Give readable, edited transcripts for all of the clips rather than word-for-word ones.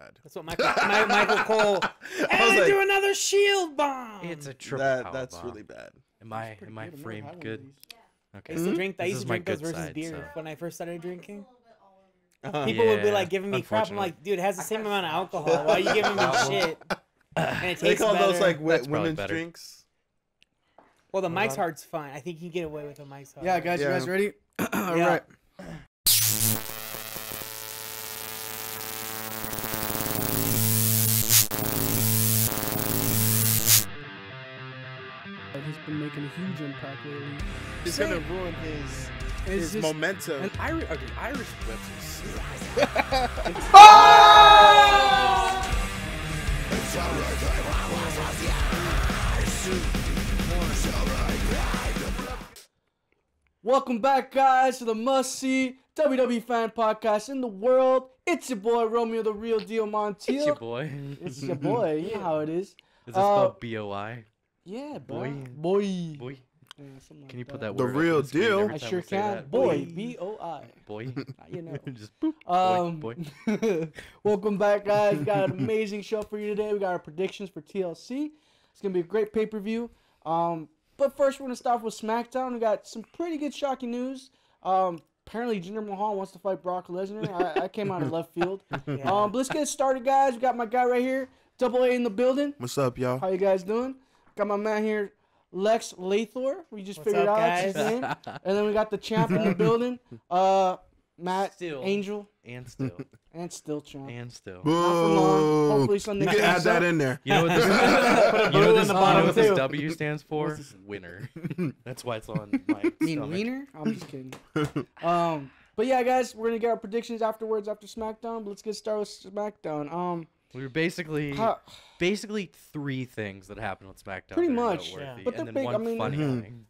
bad. That's what Michael Cole. And do another shield bomb. It's a triple That's bomb. really bad. Am I framed good? I Okay. used to drink. I This used is to my drink those good versus side, beer so. when I first started drinking. Uh-huh. People would be Yeah, like giving me crap. I'm unfortunately. like, dude, it has the same amount of alcohol. Why are you giving me shit? And it They tastes call better. those like That's probably women's better. drinks. Well, the Mike's Hard's fine. I think you can get away with a Mike's Hard. Yeah, guys, you guys ready? All Yeah. right. He's been making a huge impact lately. It's gonna ruin his just- momentum. And Irish whips is sick. Welcome back, guys, to the must-see WWE fan podcast in the world. It's your boy Romeo, the real deal Montiel. It's your boy. It's your boy. You know how it is. Is this spelled B-O-I? Yeah, bro. Boy. Boy. Boy. Yeah, something like Can you put that. that The word up real on the screen deal. every I time sure we say can. that? Boy, B-O-I. Boy. You know. Just boop. Boy. Welcome back, guys. We got an amazing show for you today. We got our predictions for TLC. It's gonna be a great pay-per-view. But first, we're gonna start with SmackDown. We got some pretty good shocking news. Apparently, Jinder Mahal wants to fight Brock Lesnar. I came out of left field. Yeah. But let's get started, guys. We got my guy right here, Double A in the building. What's up, y'all? How you guys doing? Got my man here, Lex Luthor. We just What's figured up, out that's his guys? name. And then we got the champ in the building, Matt Still. Angel, And still. and still champ. And still. Not for long. Hopefully You Sunday. can add that in there. You know what this, boo in the bottom, what this too. W stands for? Winner. That's why it's on my You mean stomach. wiener? I'm just kidding. But yeah, guys, we're gonna get our predictions afterwards after SmackDown. But let's get started with SmackDown. We were basically How- three things that happened with SmackDown. Pretty that are much, noteworthy, yeah. But they're and then big, one I mean- funny Mhm. thing.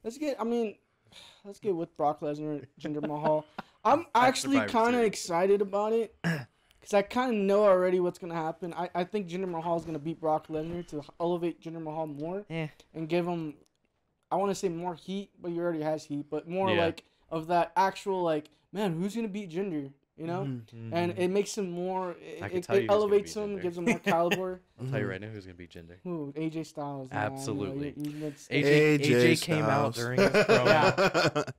let's get with Brock Lesnar, Jinder Mahal. I'm actually Survivor kind of Series. excited about it because I kind of know already what's gonna happen. I think Jinder Mahal is gonna beat Brock Lesnar to elevate Jinder Mahal more and give him, I want to say more heat, but he already has heat, but more Yeah. like of that actual like, man, who's gonna beat Jinder? You know, Mhm. and it makes him more. I can It, tell you it who's gonna elevates beat him, Jinder. gives him more caliber. I'll tell you right now who's gonna beat Jinder. Ooh, AJ Styles. man, I know, Absolutely. that's- AJ came out Styles. during his promo.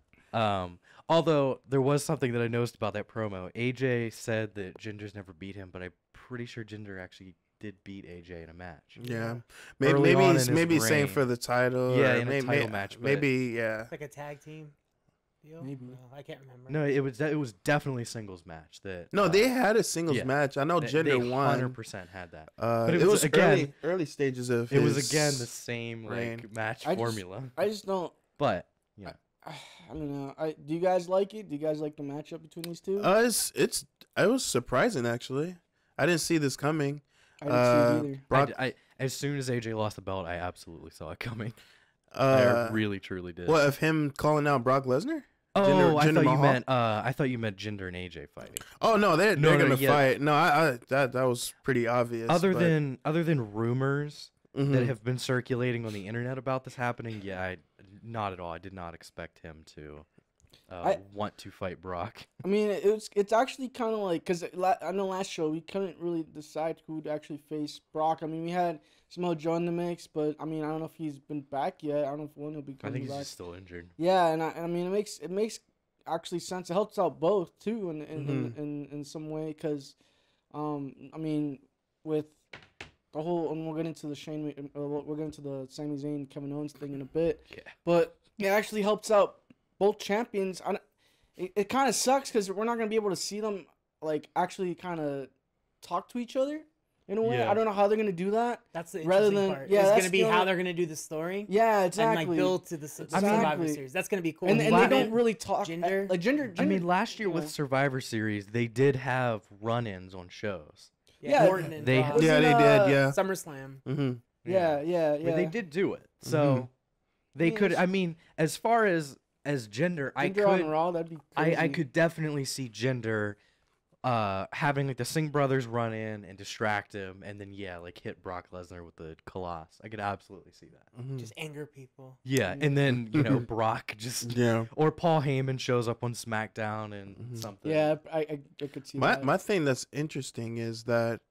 Although there was something that I noticed about that promo. AJ said that Jinder's never beat him, but I'm pretty sure Jinder actually did beat AJ in a match. Yeah, Early on in his maybe same reign. for the title. Yeah, or in a title match, but- Maybe yeah. It's like a tag team deal. Maybe. No, I can't remember. No, it was definitely a singles match. That No, they had a singles yeah. match. I know they Jinder won. 100% had that. But it it was, was again- early stages of. It was his again the same reign. like match I just- formula, I just don't. but you know, I don't know. Do you guys like it? Do you guys like the matchup between these two? It was surprising actually. I didn't see this coming. I didn't see it either. Brock, I as soon as AJ lost the belt, I absolutely saw it coming. I uh, really truly did. what of him calling out Brock Lesnar? Oh, Jinder I thought you Mahal? meant I thought you meant Jinder and AJ fighting. Oh no, they're No, gonna yeah. fight. No, I that was pretty obvious. Other but- than rumors Mhm. that have been circulating on the internet about this happening, yeah, not at all. I did not expect him to want to fight Brock. I mean, it's actually kind of like because I know last show we couldn't really decide who would actually face Brock. I mean, we had Samoa Joe in the mix, but I mean, I don't know if he's been back yet. I don't know if one will be I coming think he's back. just still injured. Yeah, and I mean, it makes actually sense. It helps out both too in some way because, I mean, with the whole, and we'll get into the we'll get into the Sami Zayn Kevin Owens thing in a bit. Yeah. But it actually helps out both champions. It kind of sucks because we're not gonna be able to see them like actually kind of talk to each other in a way. Yeah. I don't know how they're gonna do that. That's the Rather interesting than- part. yeah, It's that's gonna be the how only- they're gonna do the story Yeah, exactly. and like build to the Exactly. Survivor Series. That's gonna be cool. And they Last- don't really talk. Jinder- Like Jinder. I mean, last year yeah. with Survivor Series, they did have run-ins on shows. Yeah, Orton and they- Ross. Yeah, they did. Yeah. SummerSlam. Mm-hmm. Yeah. But they did do it, so they mean, could. it's- I mean, as far as Jinder, Jinder on Raw, that'd be crazy. I could definitely see Jinder having like the Singh brothers run in and distract him, and then like hit Brock Lesnar with the Colossus. I could absolutely see that. Just anger people. Yeah, and then Brock just Yeah. or Paul Heyman shows up on SmackDown and something. Yeah, I could see that. My thing that's interesting is that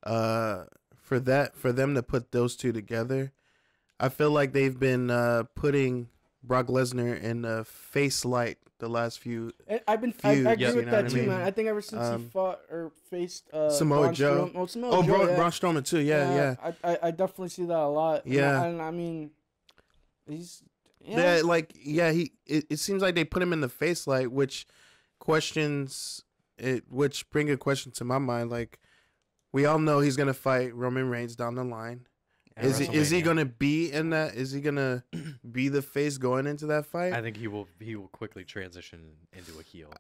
for them to put those two together, I feel like they've been putting Brock Lesnar in the face light the last few. I agree feuds, with that too, mean? man. I think ever since he fought or faced Samoa Braun Joe. Samoa Joe, Braun Strowman too. Yeah. I definitely see that a lot. Yeah. And I mean, he's it seems like they put him in the face light, which bring a question to my mind. Like, we all know he's gonna fight Roman Reigns down the line. Is he gonna be in that? Is he gonna be the face going into that fight? I think he will quickly transition into a heel.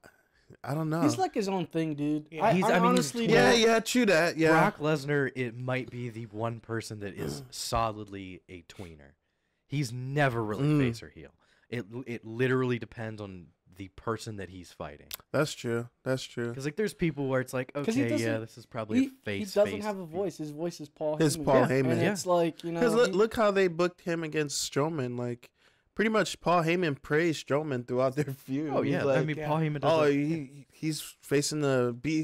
I don't know. He's like his own thing, dude. Yeah. I honestly, true that. Yeah, Brock Lesnar, it might be the one person that is solidly a tweener. He's never really face or heel. It literally depends on the person that he's fighting. That's true. Because like there's people where it's like, okay, this is probably a face. He doesn't have a voice. His voice is Paul. His Heyman. Paul Heyman. And it's like, you know, because look how they booked him against Strowman. Like, pretty much Paul Heyman praised Strowman throughout their feud. Oh yeah, like, I mean Paul Heyman. Does he's facing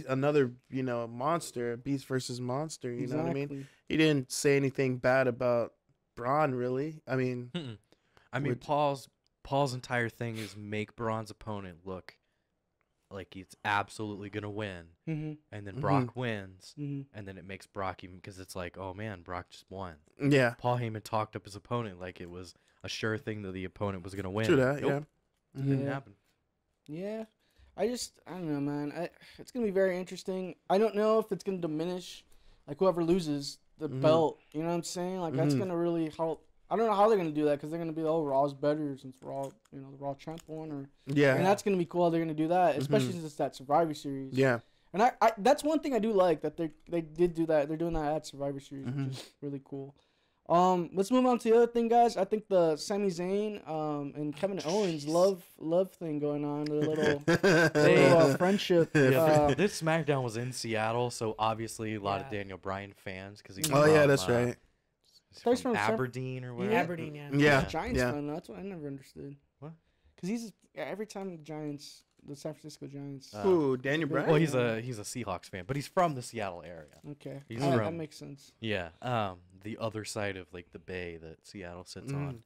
another monster, beast versus monster. You know what I mean? He didn't say anything bad about Braun, really. I mean, Paul's entire thing is make Braun's opponent look like he's absolutely gonna win, and then Brock wins, and then it makes Brock even, because it's like, oh man, Brock just won. Yeah. Paul Heyman talked up his opponent like it was a sure thing that the opponent was gonna win. True that. Nope. Yeah. Didn't happen. Yeah. I don't know, man. It's gonna be very interesting. I don't know if it's gonna diminish, like, whoever loses the belt. You know what I'm saying? Like, that's gonna really help. I don't know how they're gonna do that, because they're gonna be, oh, Raw's better since Raw, the Raw champ won, or and that's gonna be cool how they're gonna do that, especially since it's that Survivor Series. Yeah. And I that's one thing I do like, that they did do that. They're doing that at Survivor Series, which is really cool. Let's move on to the other thing, guys. I think the Sami Zayn and Kevin Owens love thing going on. Their little friendship. Yeah, this SmackDown was in Seattle, so obviously a lot of Daniel Bryan fans, because he's that's right. He's from Aberdeen or whatever. Aberdeen, Yeah. He's a Giants fan, though. That's what I never understood. What? Because every time the San Francisco Giants. Ooh, Daniel Bryan. Well, he's a Seahawks fan, but he's from the Seattle area. Okay, He's that makes sense. Yeah, the other side of like the bay that Seattle sits on.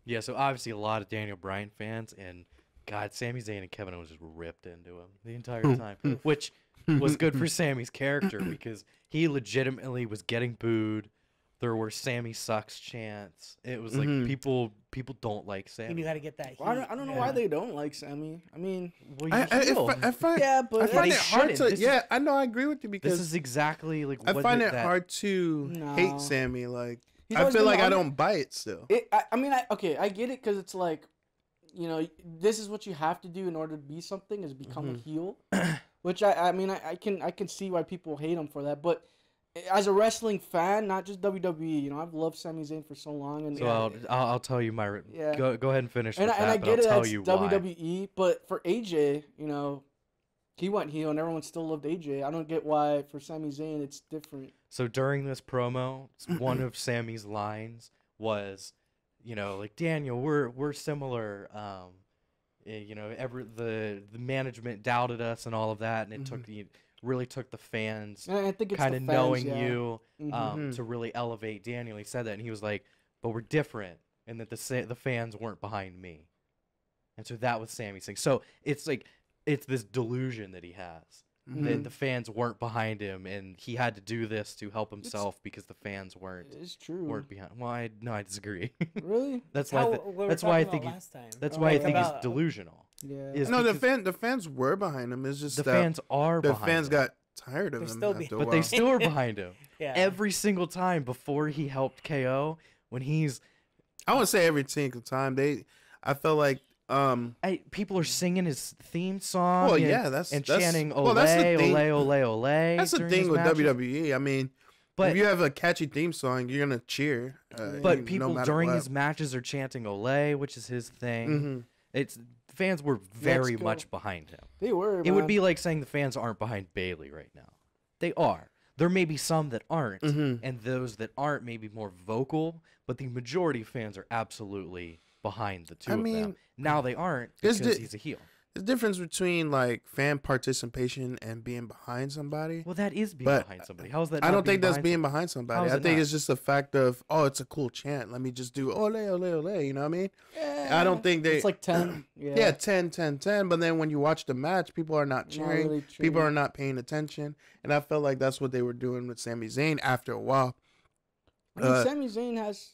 Yeah, so obviously a lot of Daniel Bryan fans, and God, Sami Zayn and Kevin Owens just ripped into him the entire time, which was good for Sami's character, because he legitimately was getting booed. There were Sammy sucks chants. It was like people don't like Sammy. You knew how to get that heat. Well, I don't know why they don't like Sammy. I mean, well, I find but I find they it hard to. shouldn't. Yeah, I know. I agree with you, because this is exactly like I what find it that, hard to hate Sammy. Like, He's I always feel been like I on- don't buy it still. I get it, because it's like, this is what you have to do in order to be something, is become a heel. Which I can see why people hate him for that, but as a wrestling fan, not just WWE, I've loved Sami Zayn for so long, and So I'll tell you my go ahead and finish. And with that, I but get I'll it, tell that's you WWE, but for AJ, he went heel, and everyone still loved AJ. I don't get why for Sami Zayn it's different. So during this promo, one of Sammy's lines was, like, Daniel, we're similar. The management doubted us and all of that, and it really took the fans And I think it's kind the of fans, knowing yeah. you to really elevate Daniel. He said that, and he was like, but we're different, and that the fans weren't behind me. And so that was Sammy's thing. So it's like, it's this delusion that he has. That the fans weren't behind him, and he had to do this to help himself because the fans weren't behind. Well, I disagree. Really? That's why I think he's delusional. Yeah. No, the fans were behind him. It's just The fans are the behind fans him. got tired of They're him still after a behind- But while. they still are behind him. Yeah. Every single time before he helped KO, when he's I wouldn't say every single time. I felt like people are singing his theme song. Well, and, yeah, that's chanting ole, that's the thing. ole, ole, ole. That's the during thing his with matches. WWE. I mean, But if you have a catchy theme song, you're gonna cheer. but no people matter during what. his matches are chanting ole, which is his thing. Mm-hmm. It's fans were very Let's go. much behind him. They were. It would be like saying the fans aren't behind Bailey right now. They are. There may be some that aren't, and those that aren't may be more vocal, but the majority of fans are absolutely behind the two of them. Now they aren't because he's a heel. the difference between like fan participation and being behind somebody. Well, that is being But behind somebody. How is that? I not don't think that's behind being behind somebody. How is I it think not? it's just the fact of, oh, it's a cool chant. Let me just do ole, ole, ole. You know what I mean? I don't think they. It's like 10. Yeah, 10, 10, 10. But then when you watch the match, people are not cheering. really People cheering. are not paying attention. And I felt like that's what they were doing with Sami Zayn after a while. I mean, Sami Zayn has.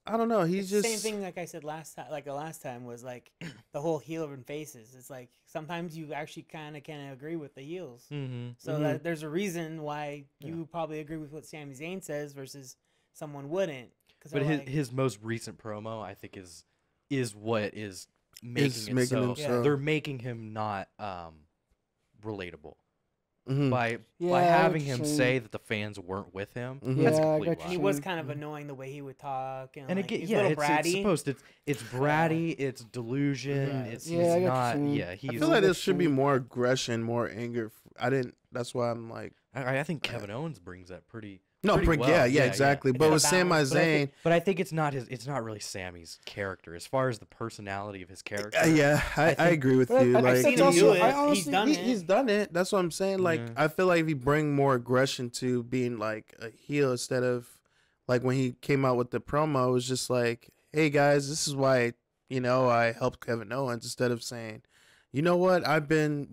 I don't know. He's It's just the same thing like I said last time. Like the last time was like the whole heel and faces. It's like sometimes you actually kind of can agree with the heels. Mm-hmm. So that there's a reason why you probably agree with what Sami Zayn says versus someone wouldn't. But his most recent promo, I think, is what is making it so. him They're making him not relatable. Mhm. By I having get him what you're say saying. that the fans weren't with him. Mhm. That's Yeah, I complete got you. lie. he was kind of annoying the way he would talk. And like, again, he's yeah, a little it's bratty. supposed it's bratty, it's delusion, Yeah. it's Yeah, I he's got not. you. Yeah, I he's. feel like there should be more aggression, more anger. That's why I'm like, I think Kevin Owens brings that pretty. no, pretty well. yeah, exactly. It's But a with Sami balance, Zayn, But I think it's not his. It's not really Sammy's character as far as the personality of his character. yeah, I think- agree with But you. I've Like, seen that's him also- do it. I He's honestly- done it. he's done it. That's what I'm saying. Like, Yeah. I feel like if he bring more aggression to being like a heel instead of like when he came out with the promo, it was just like, hey guys, this is why I helped Kevin Owens, instead of saying, you know what, I've been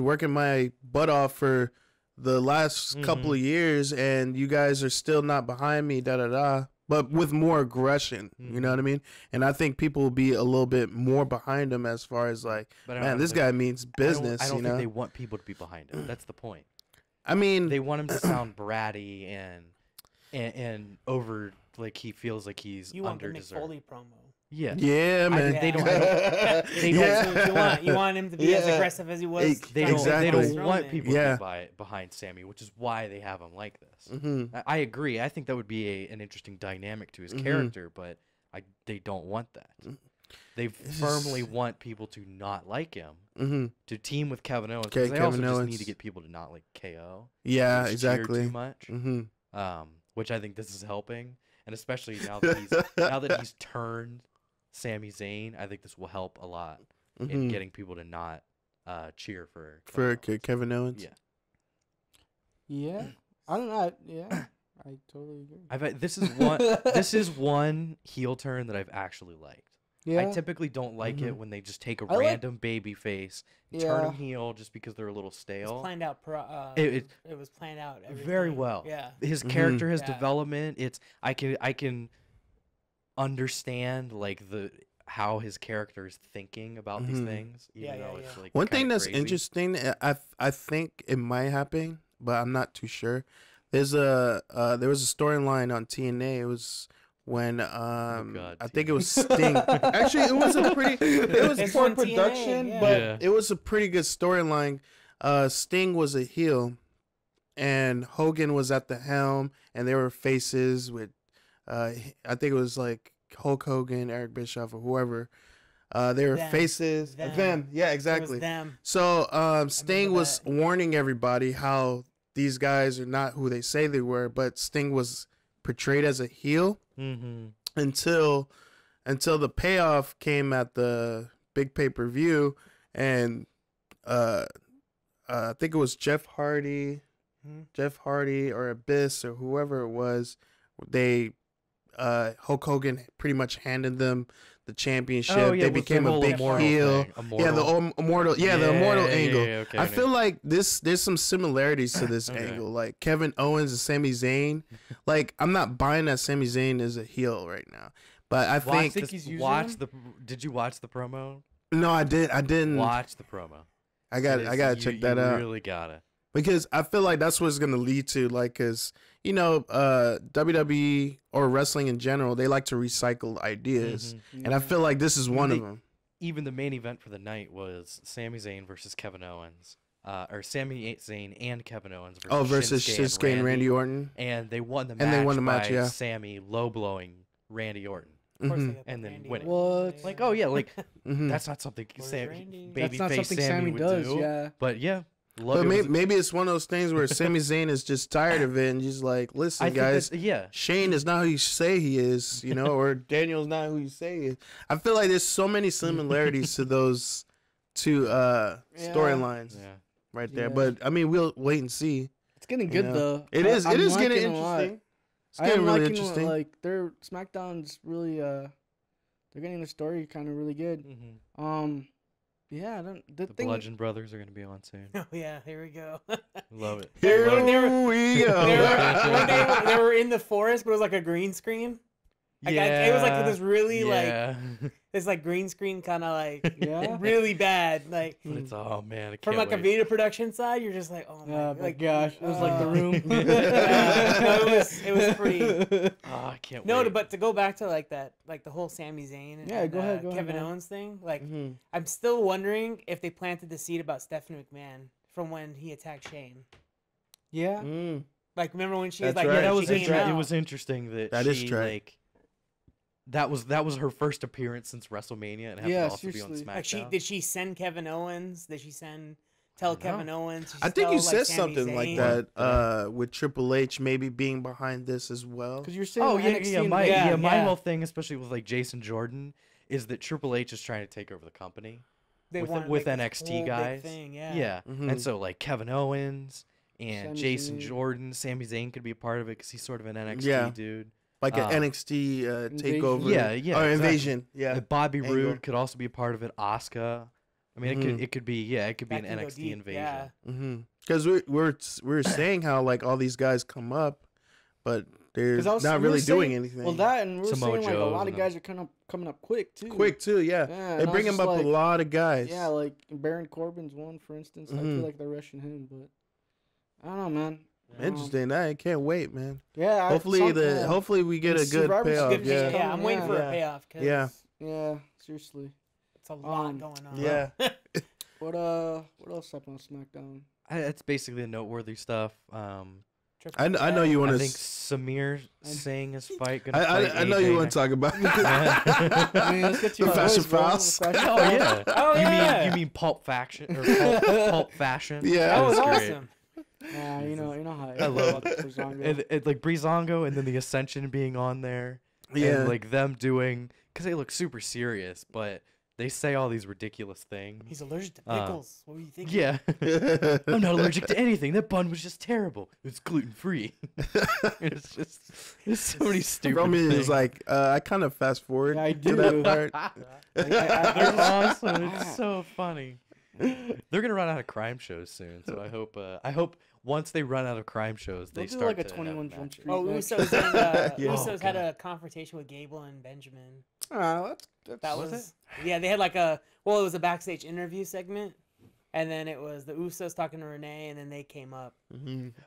working my butt off for the last couple of years, and you guys are still not behind me, da da da. But with more aggression, you know what I mean? And I think people will be a little bit more behind him as far as like, But I man, don't this think- guy means business. I don't you think know? they want people to be behind him. That's the point. I mean, They want him to sound bratty and over, like he feels like he's You want the Mick under-deserved. Foley promo. Yeah. yeah, man. They don't. They Yeah. don't. You want him to be as aggressive as he was. They trying don't. to They Exactly. don't want Strowman. people Yeah. to be behind Sammy, which is why they have him like this. Mm-hmm. I agree. I think that would be an interesting dynamic to his Mhm. character, but they don't want that. They firmly want people to not like him, Mm-hmm. to team with Kevin Owens. Okay, Because they also Kevin just Owens. need to get people to not like KO. Yeah, who's cheered exactly. Too much. Mm-hmm. Which I think this is helping, and especially now that he's turned Sami Zayn, I think this will help a lot in Mm-hmm. getting people to not cheer for Kevin Owens. Yeah. Yeah. I don't know. Yeah. I totally agree. This is one heel turn that I've actually liked. Yeah. I typically don't like it when they just take a I like- random baby face, turn Yeah. him heel just because they're a little It was stale. planned out. It was planned out. Very everything. well. Yeah. His character has Yeah. development. I can understand like how his character is thinking about these things. Even Yeah, though yeah, it's yeah. like One thing kinda that's crazy. interesting, I think it might happen, but I'm not too sure. There was a storyline on TNA. It was when God, I think it was Sting. Actually, it was It's poor on TNA, production, yeah. but Yeah. it was a pretty good storyline. Sting was a heel, and Hogan was at the helm, and they were faces with I think it was like Hulk Hogan, Eric Bischoff, or whoever. They were Them. faces. Them. Yeah, It exactly. was them. So Sting was that. warning everybody how these guys are not who they say they were, but Sting was portrayed as a heel until the payoff came at the big pay-per-view, and I think it was Jeff Hardy or Abyss or whoever it was. They Hulk Hogan pretty much handed them the championship. Oh, yeah, They with the became a whole big immortal heel. thing. Yeah, the immortal. Yeah, the immortal angle. okay, I feel like there's some similarities to this Okay. angle. Like Kevin Owens and Sami Zayn. Like, I'm not buying that Sami Zayn is a heel right now, but I think Did you watch the promo? no, I didn't. Watch the promo. I gotta check that out. Really gotta. Because I feel like that's what it's gonna lead to. Like, cause WWE or wrestling in general, they like to recycle ideas, and I feel like this is one of them. Even the main event for the night was Sami Zayn versus Kevin Owens, or Sami Zayn and Kevin Owens versus Shinsuke and Randy Orton. and they won the match. And they won the match, by yeah. Sammy low blowing Randy Orton. Of course they Mhm. got And the then Randy win it. Orton. Like, oh yeah, like Mhm. that's not something Where's Babyface Randy? That's not something Sammy Sammy would does. do. Yeah. But yeah, But maybe it's one of those things where Sami Zayn is just tired of it and he's like, listen, guys, Shane is not who you say he is, you know, or Daniel's not who you say he is. I feel like there's so many similarities to those two storylines right there. But, I mean, we'll wait and see. It's getting good, though. It is getting interesting. It's getting really interesting. Like, their SmackDown's really, they're getting the story kind of really good. Yeah, the Bludgeon Brothers are going to be on soon. Oh, yeah, here we go. Love it. Here we go. They were in the forest, but it was like a green screen. Like, it was like this really like this like green screen kind of like really bad like. But it's man, from like a video production side, you're just like my gosh, it was like The Room. No, it was pretty. Oh, I can't. No, wait. but to go back to like that, like the whole Sami Zayn and go ahead, Kevin Owens thing, like I'm still wondering if they planted the seed about Stephanie McMahon from when he attacked Shane. Yeah. Like remember when she That's was like, right. yeah, It was interesting that is she true. like. That was her first appearance since WrestleMania, and had to also be on SmackDown. Like did she send Kevin Owens? Did she tell Kevin Owens? I think you said Sami something Zayn? like that with Triple H maybe being behind this as well. Because you're saying my whole thing, especially with like Jason Jordan, is that Triple H is trying to take over the company with NXT guys. And so like Kevin Owens and Jason Jordan, Sami Zayn could be a part of it because he's sort of an NXT dude. Like an NXT takeover, or invasion. Yeah, Bobby Roode could also be a part of it. Asuka, I mean, it could be an NXT invasion. Because we're saying how like all these guys come up, but they're not really doing anything. Well, that and we're saying like a lot of guys are coming up quick too. Yeah, they bring him up a lot of guys. Yeah, like Baron Corbin's one, for instance. I feel like they're rushing him, but I don't know, man. Interesting. I can't wait, man. Yeah. Hopefully we get a good payoff. Yeah, I'm waiting for a payoff. Yeah. Seriously. It's a lot going on. Yeah. What else happened on SmackDown? That's basically the noteworthy stuff. I know you want to. I think Samir saying his fight. I know you want to talk about. Let's get to the Fashion Files. You mean Pulp Faction or Pulp Fashion? Yeah, that was awesome. Yeah, you know how I love it. Like Breezango and then the Ascension being on there. Yeah, and like them doing because they look super serious, but they say all these ridiculous things. He's allergic to pickles. What were you thinking? Yeah, I'm not allergic to anything. That bun was just terrible. It's gluten free. There's so many stupid things. Roman is like, I kind of fast forward. Yeah, I do. To that part. They're awesome. It's so funny. They're gonna run out of crime shows soon, so I hope once they run out of crime shows, they start like a to 21 Jump Street. Oh, Usos had a confrontation with Gable and Benjamin. That was it. Yeah, they had like it was a backstage interview segment, and then it was the Usos talking to Renee, and then they came up.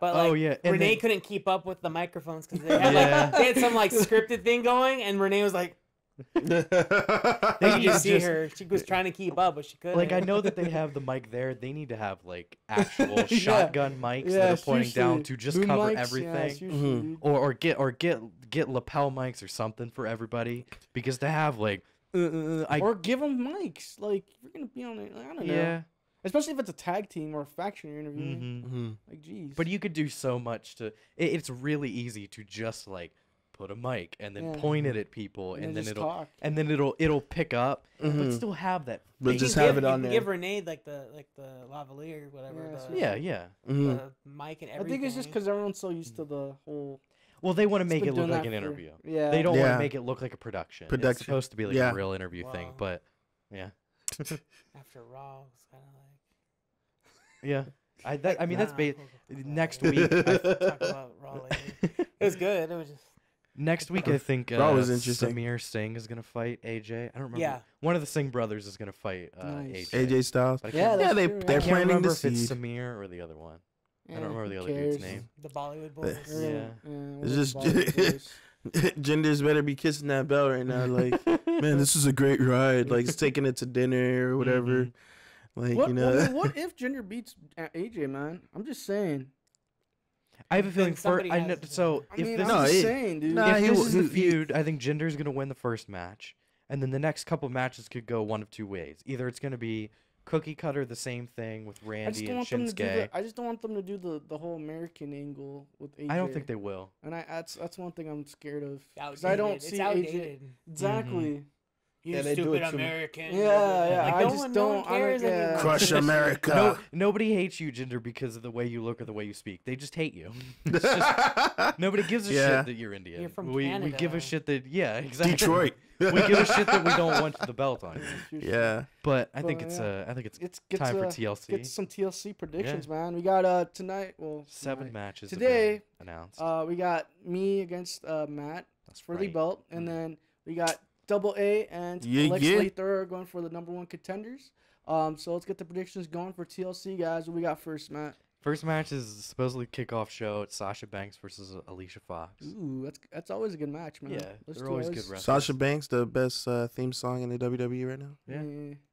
But like, Renee couldn't keep up with the microphones because they had some like scripted thing going, and Renee was like. You just see her. She was trying to keep up, but she couldn't. Like I know that they have the mic there. They need to have like actual shotgun mics that are pointing down to just cover everything, or get lapel mics or something for everybody. Because to have like, or give them mics. Like you're gonna be on it. I don't know. Yeah. Especially if it's a tag team or a faction you're interviewing. Like, geez. But you could do so much to. It's really easy to just like. Put a mic and then point it at people and then it'll pick up but still have that. But just have it on there. Give Renee like the lavalier or whatever. The mic and everything. I think it's just because everyone's so used to the whole. Well, they want to make it look like an interview. Yeah. They don't want to make it look like a production. It's supposed to be like a real interview thing, but yeah. After Raw, it's kind of like. Yeah. I mean that's next week. Talk about Raw later. It was good. It was just. Next week, I think Samir Singh is going to fight AJ. I don't remember. Yeah. One of the Singh brothers is going to fight AJ. AJ Styles. They're planning the seed. If it's seed. Samir or the other one. I don't remember the other dude's name. The Bollywood boys. It's just Jinder's better be kissing that bell right now. Like, man, this is a great ride. Like, he's taking it to dinner or whatever. Like, what if Jinder beats AJ, man? I'm just saying. I have a feeling if this is the feud, I think Jinder's gonna win the first match, and then the next couple matches could go one of two ways. Either it's gonna be cookie cutter the same thing with Randy and Shinsuke. I just don't want them to do the whole American angle with AJ. I don't think they will. And that's one thing I'm scared of. Because I don't see AJ. Exactly. You stupid American. Yeah. Like, I just don't. Crush America. Nobody hates you, Jinder, because of the way you look or the way you speak. They just hate you. Nobody gives a shit that you're Indian. You're from Canada. We give a shit that exactly. Detroit. We give a shit that we don't want the belt on you. Yeah. But I think it's time for TLC. Get some TLC predictions, man. We got tonight. Well, 7 matches today announced. We got me against Matt for the belt, and then we got Double A and Lex Luthor are going for the #1 contenders. So let's get the predictions going for TLC, guys. What we got first, Matt? First match is supposedly kickoff show. It's Sasha Banks versus Alicia Fox. Ooh, that's always a good match, man. Yeah, they're always good wrestlers. Sasha Banks, the best theme song in the WWE right now. Yeah.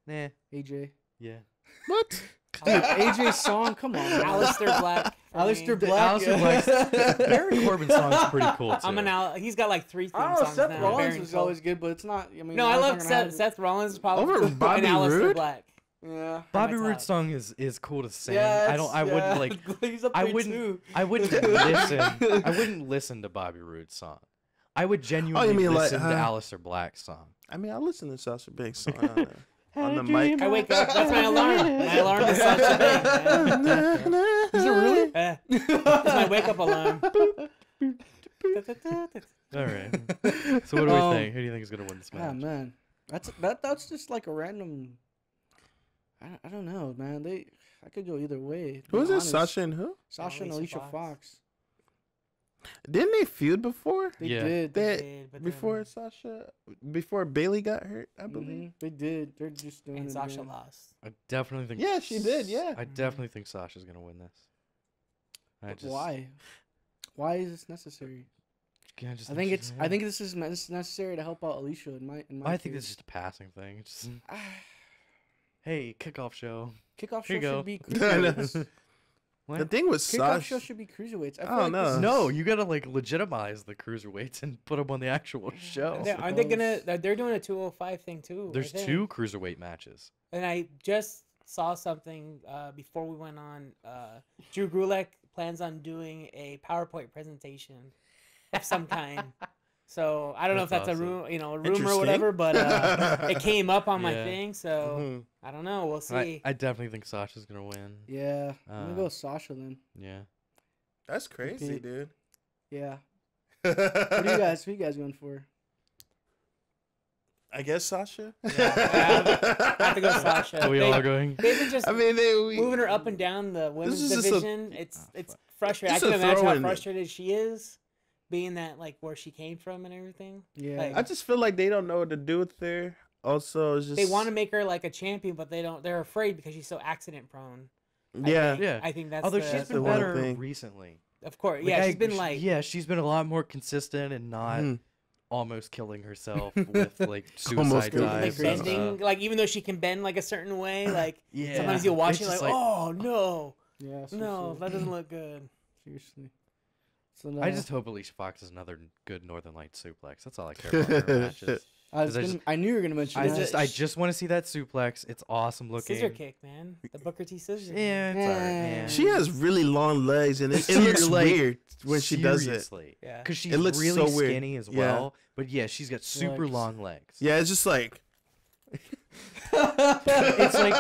Nah. AJ. Yeah. What? Dude, AJ's song, come on. Aleister Black. Aleister Black. Baron Corbin's song is pretty cool too. He's got like 3 theme songs Seth now. Rollins is always good, but it's not. I mean, no, I love Seth Rollins probably over Bobby and Aleister Roode? Black. Yeah. Bobby Roode's song is cool to sing. Yeah, I wouldn't like. He's up there too. I wouldn't listen. I wouldn't listen to Bobby Roode's song. I would genuinely listen to Aleister Black's song. I mean, I listen to Sasha Banks' song on the mic. I wake up. That's my alarm. My alarm is Sasha Banks. Is it really? It's my wake up alarm. All right. So what do we think? Who do you think is gonna win this match? Yeah, man. That's just like a random. I don't know, man. I could go either way. Who is it? Sasha and who? Sasha and Alicia Fox. Didn't they feud before? They did. Before Bailey got hurt, I believe. They did. They're just doing And it Sasha again. lost. I definitely think. Yeah, she did. Yeah. I definitely think Sasha's gonna win this. Why? Why is this necessary? I think this is necessary to help out Alicia in my. I think this is just a passing thing. It's just, hey, kickoff show. Kickoff show should be cruiserweights. The thing with kickoff show should be cruiserweights. I don't know. No, you gotta like legitimize the cruiserweights and put them on the actual show. Aren't they gonna? They're doing a 205 thing too. There's 2 cruiserweight matches. And I just saw something before we went on. Drew Gulak plans on doing a PowerPoint presentation of some kind. So I don't know if that's awesome. A rumor or whatever, but it came up on my thing. So I don't know. We'll see. I definitely think Sasha's gonna win. Yeah, I'm gonna go with Sasha then. Yeah, that's crazy, dude. Yeah. What are you guys going for? I guess Sasha. Yeah, I have to go Sasha. Are we all going? They've been just moving her up and down the women's division. It's frustrating. I can imagine how frustrated she is. Being that like where she came from and everything. Yeah. Like, I just feel like they don't know what to do with her. Also, it's just they want to make her like a champion, but they don't. They're afraid because she's so accident prone. Yeah. I think that's. Although she's been better recently. Of course, yeah. She's been like. Yeah, she's been a lot more consistent and not almost killing herself with like suicide dives. Like bending, like even though she can bend like a certain way, like sometimes you'll watch it like, oh no, no, that doesn't look good. Seriously. So I just hope Alicia Fox is another good Northern Light suplex. That's all I care about in her matches. I knew you were gonna mention that. I just want to see that suplex. It's awesome looking. Scissor kick, man. The Booker T scissor. Yeah, it's alright, man. She has really long legs, and it looks weird when she does it. Yeah, because she's really so skinny as well. But yeah, she's got super long legs. Yeah, it's just like. it's like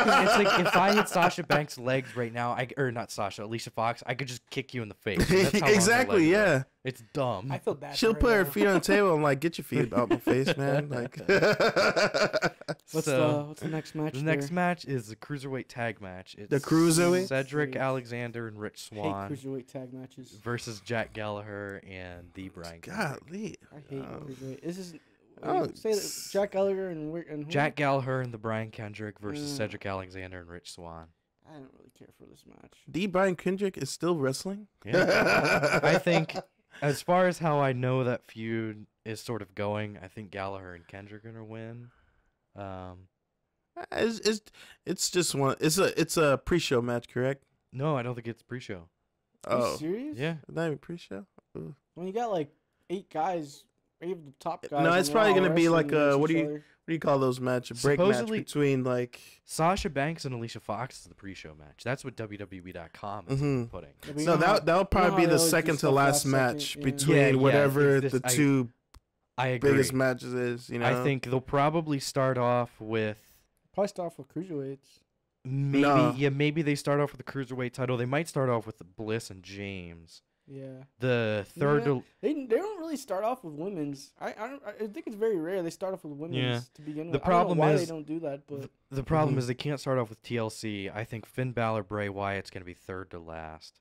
if I hit Sasha Banks' legs right now, Alicia Fox, I could just kick you in the face. That's how exactly, yeah. It's dumb. I feel bad. She'll put her feet on the table and like, get your feet out my face, man. Like, what's the next match? The next match is the cruiserweight tag match. It's the cruiserweight. Cedric Alexander and Rich Swann. I hate cruiserweight tag matches versus Jack Gallagher and the Brian. Golly, I hate cruiserweight. This is. Say that Jack Gallagher and who? Jack Gallagher and the Brian Kendrick versus Cedric Alexander and Rich Swann. I don't really care for this match. The Brian Kendrick is still wrestling. Yeah, I think as far as how I know that feud is sort of going, I think Gallagher and Kendrick are gonna win. It's just one. It's a pre-show match, correct? No, I don't think it's pre-show. Are you serious? Yeah, not even pre-show. When you got like 8 guys. even the top guys. No, it's on probably Raw gonna be wrestling like a against what do each you other. call those matches? Break match Supposedly- between like. Sasha Banks and Alicia Fox is the pre-show match. That's what WWE.com is putting. Yeah, but you No, know how- that'll you know probably how be they the always do second to stuff last second, match yeah. between Yeah, whatever it's this- the two I agree. biggest matches is. You know, I think they'll probably start off with Probably start off with cruiserweights. maybe No. maybe they start off with the Cruiserweight title. They might start off with Bliss and James. Yeah. The third Yeah. They don't really start off with women's. I think it's very rare they start off with women's Yeah. to begin with. The I don't problem know why is- they don't do that, but the problem is they can't start off with TLC. I think Finn Balor, Bray Wyatt's going to be third to last.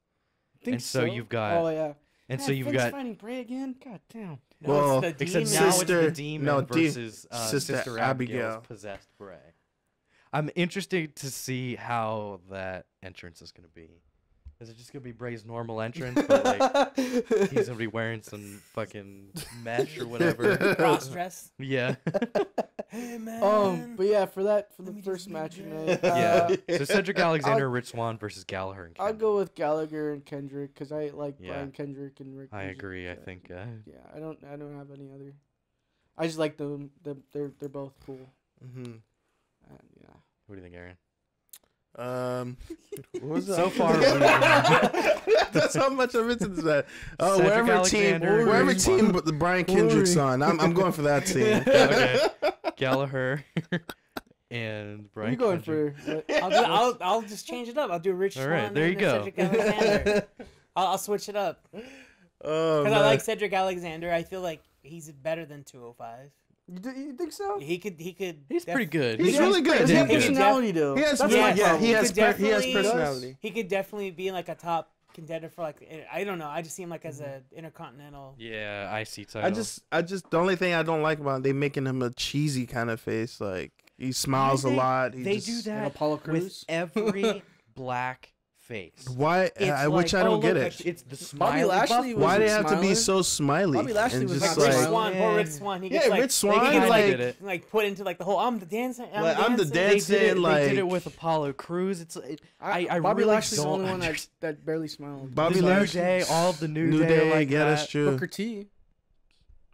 I think and so you've got- Oh yeah. And Man, so you've Finn's got fighting Bray again. God damn. No, Well, it's the except demon. now it's Sister- the demon no, versus Sister Sister Abigail. Abigail's possessed Bray. I'm interested to see how that entrance is going to be. Is it just going to be Bray's normal entrance, but like he's going to be wearing some fucking mesh or whatever? Cross dress. Yeah. Hey man. But yeah, for the Let me first just match, be tonight, Yeah. So Cedric Alexander, Rich Swann versus Gallagher and I'll Kendrick. go with Gallagher and Kendrick because I like Yeah. Brian Kendrick and Rick. I Kendrick. agree. I Yeah. think Yeah, I don't have any other. I just like them. They're both cool. Mhm. Yeah. what do you think, Aaron? What was that? So far, That's how much I'm into that. Oh, Cedric wherever team, Alexander, wherever Rich team, Swann. but the Brian Kendrick's on, I'm going for that team. Okay. Gallagher and Brian. What are you going Kendrick. for? I'll just change it up. I'll do Rich All Swann. right, there you and go. Cedric Alexander. I'll switch it up Oh, because I man. like Cedric Alexander. I feel like he's better than 205. You think so? He could. He's pretty good. He's really good. Does He's he have good. personality though? He has, That's yeah, my yeah, problem. he has, He could he has definitely- personality. He could definitely be like a top contender for like I don't know. I just see him like as a intercontinental. Yeah, IC title. I just the only thing I don't like about him, they making him a cheesy kind of face. Like he smiles a They- lot. He They just, do Like that Apollo with Crews. every black face. Why? Which I don't get it. It's the Bobby smiley Lashley buff- Why was they have to be smiling. so smiley? Bobby Lashley and was just Like Rich smiling. Swann, Yeah. poor Rich Swan. He Yeah, gets like, Rich Swann, He kinda gets like- did it. like put into like the whole I'm the dancing. Like, I'm the They dancing. did it. like- They did it with Apollo Crews. I Bobby really Lashley's the don't only one understand. that barely smiled. Bobby The New Lashley, Day, all of the New Day, Day, are like yeah, that. that's true. Booker T.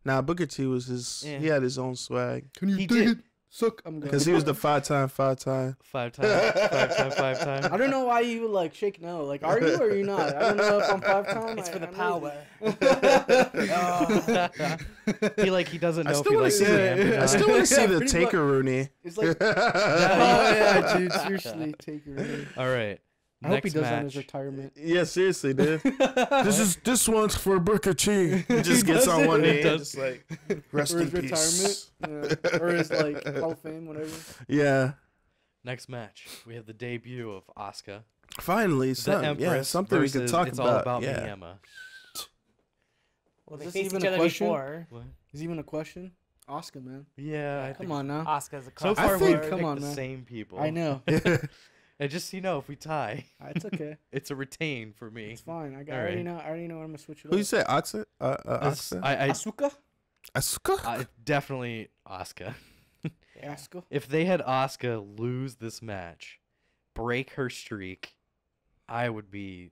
Nah, Booker T was his. Yeah. He had his own swag Can He did. Suck. I'm going. because he was the five time. Five time. I don't know why you would like shake no. Like, are you or are you not? I don't know if I'm 5-time. It's for the I'm power. He doesn't I know if still he want to likes see Sam or the. I not. still want to see Yeah, the pretty Taker Rooney. It's like, oh yeah, dude. Seriously, take your. All right. I hope he Next does that in match. his retirement. Yeah, seriously, dude. This one's for Booker T. He just gets on one knee. does. Just like rest Or in his peace. retirement, yeah. Or his like Hall of Fame, whatever. Yeah. Next match, we have the debut of Asuka. Finally, The something. Yeah, Empress something we can versus talk It's about. all about yeah. me, Emma. Well, Is they this faced even each a other question? before. What? Is even a question? Oscar, man. Yeah, I think Come on now. Asuka's a so cross. far think- we've come picked on, the man. same people. I know. And just so you know, if we tie, It's okay. it's a retain for me. It's fine. I All already right. know. I already know. I'm gonna switch it Who you up. say? Asuka? Asuka? Asuka. Asuka? Definitely Asuka. Asuka. If they had Asuka lose this match, break her streak, I would be.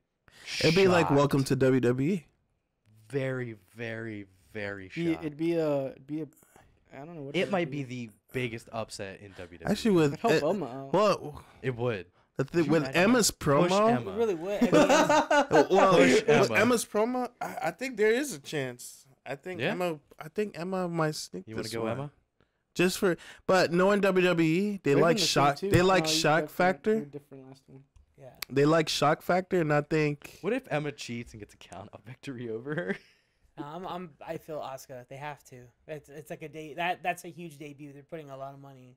It'd be like shocked. welcome to WWE. Very, very, very shocked. It'd be a. I don't know what. It might be the biggest upset in WWE. Actually, with I'd help Emma out. well, It would. with imagine Emma's Push promo. Emma. It really would. I mean, Well, Push with Emma. Emma's promo, I think there is a chance. I think Yeah? Emma might sneak. You want this to go, one. Emma? Just for, but knowing WWE, they They're like even the same shock. too. They like No, you shock different- factor. you're different last one. yeah. They like shock factor, and I think What if Emma cheats and gets a count out victory over her? No, I feel Asuka. They have to. It's like a day. That's a huge debut. They're putting a lot of money,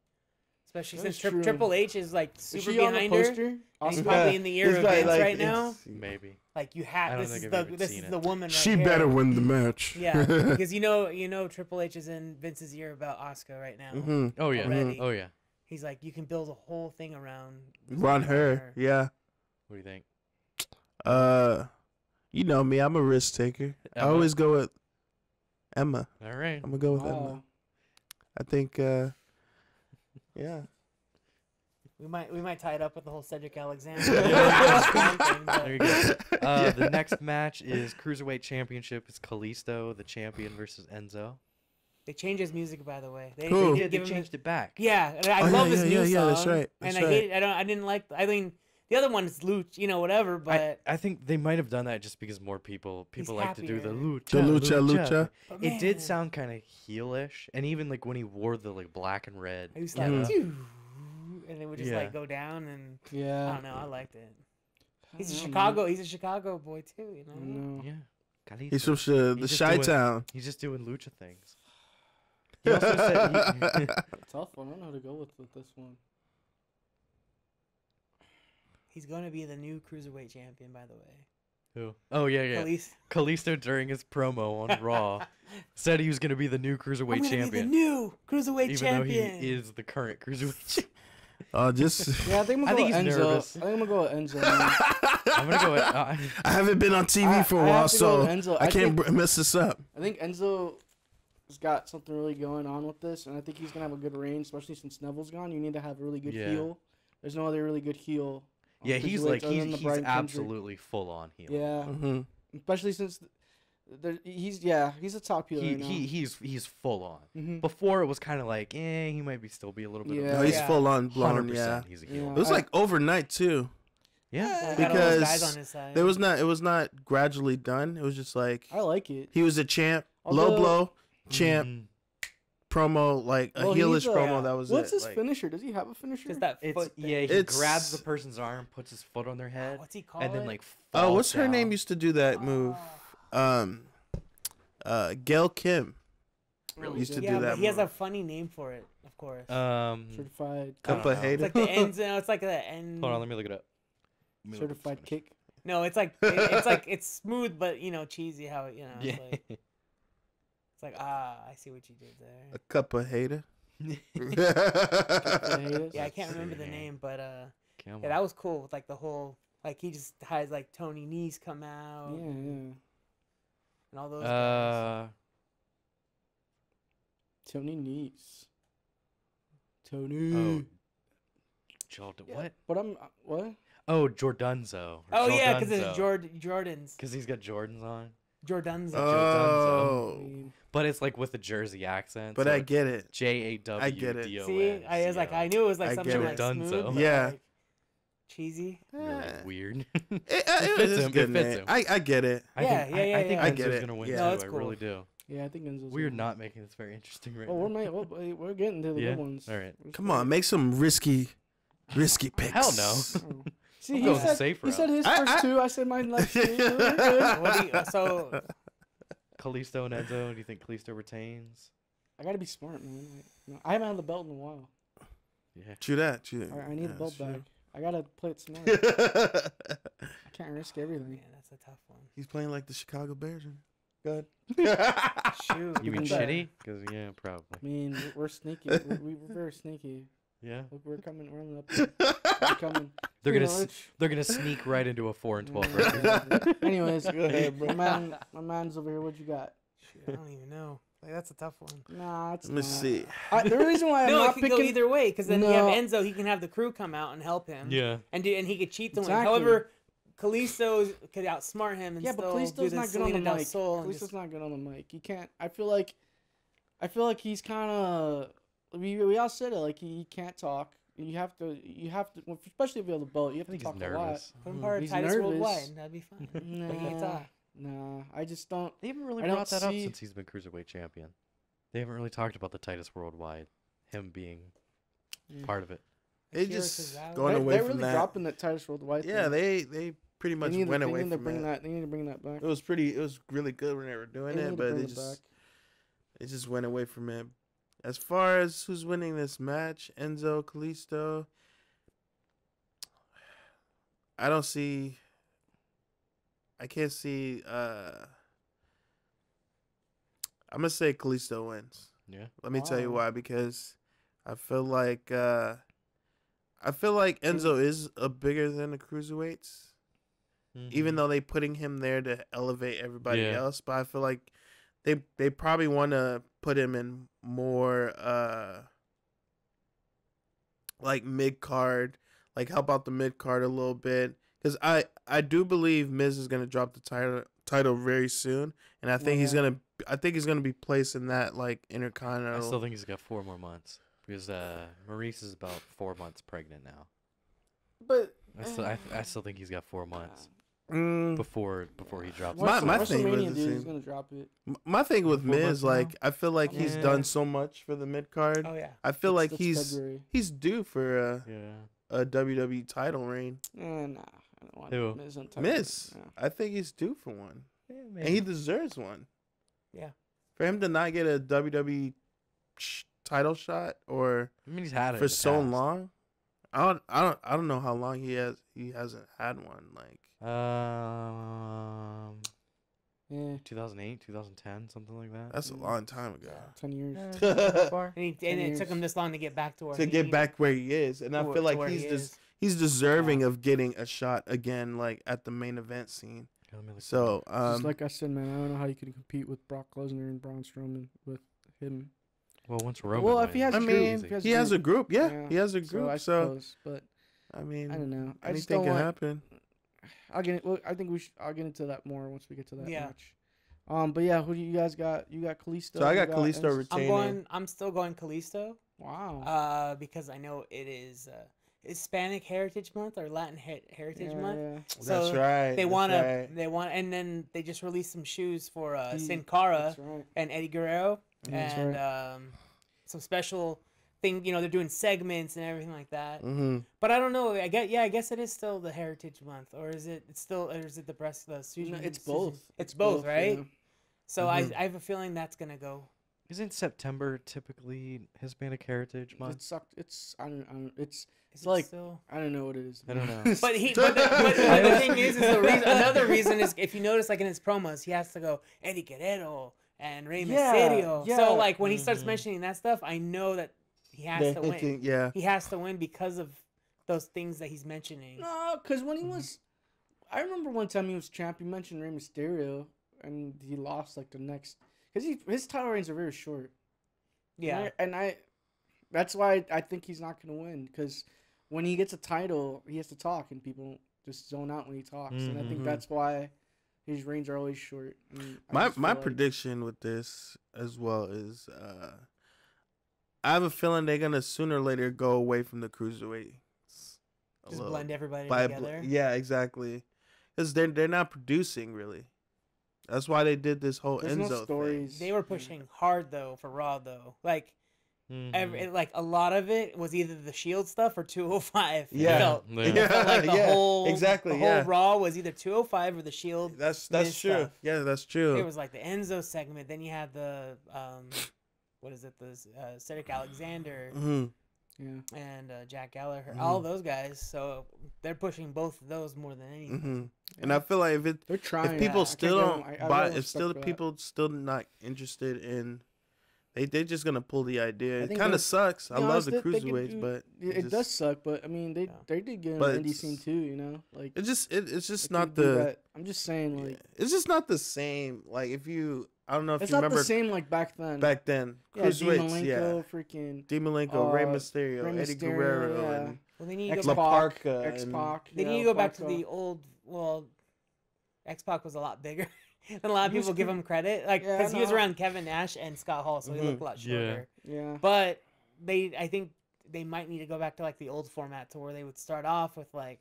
especially That's since true. Triple H is like Is super she on the behind her. poster? And he's Asuka? probably in the ear It's of like- Vince like, right now. it's- Maybe. Like you I have don't this think is I've the even this seen is it. the woman. she right better here. win the match. Yeah, because you know Triple H is in Vince's ear about Asuka right now. hmm Oh yeah. Already. Oh yeah. He's like, you can build a whole thing around Run her, yeah. What do you think? You know me, I'm a risk taker. I Emma? always go with Emma. All right. I'm gonna go with Emma. Oh. I think, yeah. We might tie it up with the whole Cedric Alexander. There you go. The next match is Cruiserweight Championship. It's Kalisto, the champion, versus Enzo. They changed his music, by the way. They changed it back. Yeah, and I love his new song. Yeah, that's right. And I hate it. I didn't like. I mean, the other one is luch, whatever. But I think they might have done that just because more people like to do the lucha. The lucha. It did sound kind of heelish, and even like when he wore the like black and red. He was like, and it would just like go down, and I don't know. I liked it. He's a Chicago boy too, Yeah. He's from the Chi-Town. He's just doing lucha things. He also said tough one. I don't know how to go with this one. He's going to be the new Cruiserweight champion, by the way. Who? Oh, yeah. Kalisto during his promo on Raw said he was going to be the new Cruiserweight champion. Be the new Cruiserweight champion. Even though he is the current Cruiserweight champion. I think I'm gonna go with Enzo. I think I'm gonna go with Enzo. I'm gonna go with. I haven't been on TV for a while, so I can't mess this up. I think Enzo has got something really going on with this, and I think he's gonna have a good reign, especially since Neville's gone. You need to have a really good heel. There's no other really good heel. Yeah, he's absolutely full on heel. Yeah, especially since. He's a top heel right now. He's full on. Before it was kind of like, he might still be a little bit. No, he's full on blown. Yeah, he's a heel. It was like overnight too. Yeah, because guys on his side. It was not gradually done. It was just like I like it. He was a champ, low blow champ. Promo like a heelish promo. That was what's his finisher? Does he have a finisher? He grabs the person's arm, puts his foot on their head. What's he called? And then like what's her name used to do that move? Gail Kim used to do that. He has a funny name for it, of course. Certified cup of hate. It's like the ends. It's like the end. Hold on, let me look it up. Certified kick. No, it's like it's smooth, but cheesy. How Yeah. It's like I see what you did there. A cup of hater. Yeah, I can't remember the name, but that was cool. With like the whole he just has like Tony Nese come out. Yeah. And all those guys. Tony Nese. Tony. What? But what? Oh, Jordunzo. Oh yeah, because it's Jordans. Because he's got Jordans on. Jordunzo. Oh. But it's like with a Jersey accent. But so I get it. JAW. I get it. See, I knew it was like something like smooth. Yeah. Like cheesy. Really weird. It fits him. I get it. I think Enzo's gonna win too. I really do. Yeah, I think Enzo's. We're not making this very interesting right now. We're getting to the good ones. All right. Come on, make some risky picks. Hell no. See, he said his first two. I said mine last two. So Kalisto and Enzo. Do you think Kalisto retains? I gotta be smart, man. I haven't had the belt in a while. Yeah. True that. I need the belt back. I gotta play it smart. I can't risk everything. Yeah, that's a tough one. He's playing like the Chicago Bears. Go ahead. Shoot. You mean shitty? Because probably. I mean, we're sneaky. We're very sneaky. Yeah. Look, we're coming. We're up there. We're coming. They're gonna sneak right into a 4-12 record. Anyways, go ahead, bro. My man's over here. What you got? Shoot, I don't even know. That's a tough one. Nah, it's Let me see. The reason why I'm not picking go either way, because then you have Enzo. He can have the crew come out and help him. Yeah. And he could cheat them. Exactly. However, Kalisto could outsmart him and but Kalisto's not good on the mic. Kalisto's not good on the mic. He can't. I feel like he's kind of. We all said it. Like he can't talk. You have to, especially if you have the belt. You have to talk a lot. Put him part of Titus Worldwide. That'd be fun. Nah, I just don't. They haven't really brought that up since he's been Cruiserweight champion. They haven't really talked about the Titus Worldwide, him being part of it. They just going away from that. They're really dropping that Titus Worldwide. Yeah, they pretty much went away from that. They need to bring that back. It was really good when they were doing it, but they just went away from it. As far as who's winning this match, Enzo, Kalisto, I can't see. I'm gonna say Kalisto wins. Yeah. Let me tell you why. Because I feel like Enzo is bigger than the cruiserweights, even though they putting him there to elevate everybody else. But I feel like they probably want to put him in more like mid card, like help out the mid card a little bit. Because I do believe Miz is gonna drop the title very soon, and I think he's gonna gonna be placed in that like Intercontinental. I still think he's got 4 more months because Maurice is about 4 months pregnant now. But I still think he's got 4 months before he drops. My thing was he's gonna drop it. My thing with Miz, like I feel like he's done so much for the mid card. Oh yeah. I feel like he's due for a WWE title reign. Nah, I don't want Who? Miz on title. Miz, Yeah. I think he's due for one, Yeah, and he deserves one. Yeah. For him to not get a WWE title shot, or I mean, he's had it for in the so past. long, I don't know how long he hasn't had one. Like, Yeah. 2008, 2010, something like that. that's a long time ago. 10 years. And it took him this long to get back to where To get back where he is, and I feel like he's deserving of getting a shot again, like at the main event scene. So, just like I said, man, I don't know how you could compete with Brock Lesnar and Braun Strowman with him. Well, once Roman. Well, if he has, he has a group. Yeah, he has a group. So, I suppose, but I mean, I don't know. I just anything don't can want. happen. I'll get it. Well, I think I'll get into that more once we get to that Yeah. match. But yeah, who do you guys got? You got Kalisto. So I got Kalisto retaining. I'm still going Kalisto. Wow. Because I know it is Hispanic Heritage Month or Latin Heritage Month. Yeah. So That's right. They want, and then they just released some shoes for Sin Cara and Eddie Guerrero, and some special thing. You know, they're doing segments and everything like that. Mm-hmm. But I don't know. I guess it is still the Heritage Month, or is it? It's the breast the Susan? No, it's both. It's both, right? Yeah. So I have a feeling that's gonna go. Isn't September typically Hispanic Heritage Month? It sucked. It's I don't. It's Is like it still? I don't know what it is. I don't know. But the thing is the reason. Another reason is if you notice, like in his promos, he has to go Eddie Guerrero and Rey Mysterio. Yeah. So like when he starts mentioning that stuff, I know that he has to win. Yeah. He has to win because of those things that he's mentioning. No, because when he was, I remember one time he was champ. He mentioned Rey Mysterio, and he lost like the next because his title reigns are very short. Yeah, and I that's why I think he's not gonna win because when he gets a title, he has to talk, and people just zone out when he talks, and I think that's why his reigns are always short. My prediction with this as well is, I have a feeling they're gonna sooner or later go away from the cruiserweight. just blend everybody together. Yeah, exactly. Because they're not producing really. That's why they did this whole Enzo thing. They were pushing hard though for Raw though, like. Like a lot of it was either the Shield stuff or 205. Yeah, it felt like the whole Raw was either 205 or the Shield. That's true. Stuff. Yeah, that's true. It was like the Enzo segment. Then you had the what is it? The Cedric Alexander and Jack Gallagher. All those guys. So they're pushing both of those more than anything. And I feel like if people still don't buy, if people still not interested in. They're just gonna pull the idea. It kind of sucks. I love the cruiserweights, but it does suck. But I mean, they did get an indie scene too. You know, like it's just not the. I'm just saying, like it's just not the same. Like if you, I don't know if you remember. It's not the same like back then. Back then, cruiserweights, freaking Dean Malenko, Rey Mysterio, Eddie Guerrero, and well, they need to X-Pac. They need to go back to the old. Well, X-Pac was a lot bigger. And a lot of people give him credit, like because he was around Kevin Nash and Scott Hall, so he looked a lot shorter. Yeah. But I think they might need to go back to like the old format to where they would start off with like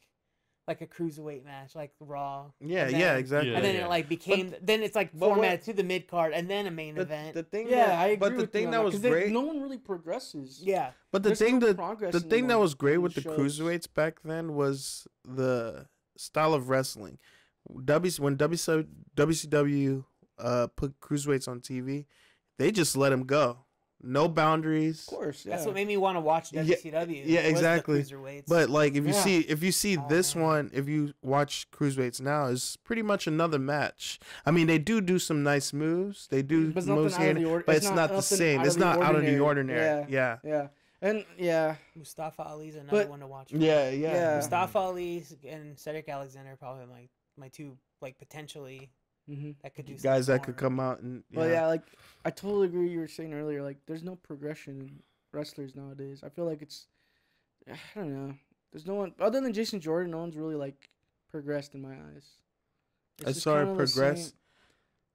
a cruiserweight match, like Raw. Yeah, exactly. And then it like became, then it's like formatted to the mid card and then a main event. The thing, I agree. But the thing that was great, no one really progresses. Yeah. But the thing that was great with the cruiserweights back then was the style of wrestling. When WCW put cruiserweights on TV, they just let them go, no boundaries. Of course, that's what made me want to watch WCW. Yeah, exactly. But like, if you see this one, if you watch cruiserweights now, it's pretty much another match. I mean, they do some nice moves. They do moves here, but it's not the same. It's not out of the ordinary. Yeah. And Mustafa Ali's another one to watch. Yeah. Mustafa Ali and Cedric Alexander are probably my two like potentially that could do guys that more. could come out and like I totally agree. You were saying earlier, like there's no progression in wrestlers nowadays. I feel like it's I don't know. There's no one other than Jason Jordan. No one's really like progressed in my eyes. Sorry, progressed.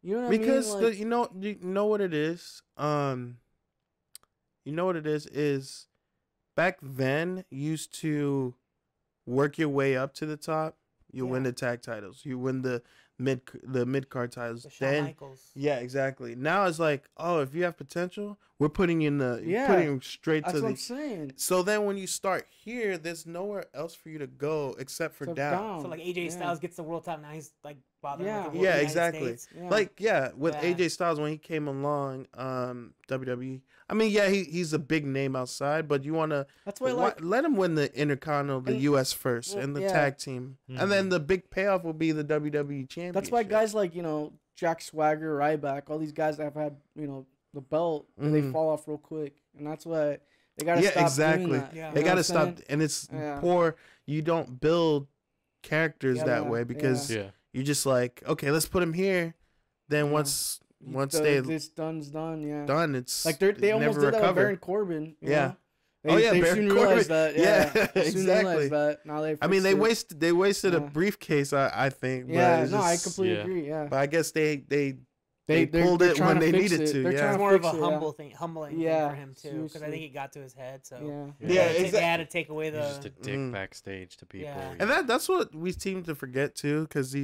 You know what because I mean? Like, you know what it is. You know what it is back then you used to work your way up to the top. You win the tag titles. You win the mid card titles. Shawn Michaels. Yeah, exactly. Now it's like, oh, if you have potential, we're putting you in putting you straight to the. That's what I'm saying. So then when you start here, there's nowhere else for you to go except for down. So like AJ Styles gets the world title, now he's like bothering with the yeah, United exactly. States. Yeah. Like with AJ Styles when he came along, WWE. I mean, yeah, he's a big name outside, but you want to let him win the Intercontinental, the US first, and the tag team, and then the big payoff will be the WWE Championship. That's why guys like Jack Swagger, Ryback, all these guys that have had the belt, and they fall off real quick, and that's why they gotta stop doing that. Yeah. They gotta stop, and it's poor. You don't build characters that way because you're just like, okay, let's put him here. Then once this done's done, done, it's like they almost did that with Baron Corbin. You know? They Baron soon Corbin. realized that. Yeah, exactly. That. Now they. I mean, they wasted a briefcase. I think. Yeah, no, I completely agree. Yeah, but I guess they pulled it when they needed to. It's more of a humbling thing for him too, because I think he got to his head. So exactly. They had to take away the. He's just a dick backstage to people. Yeah. And that's what we seem to forget too, because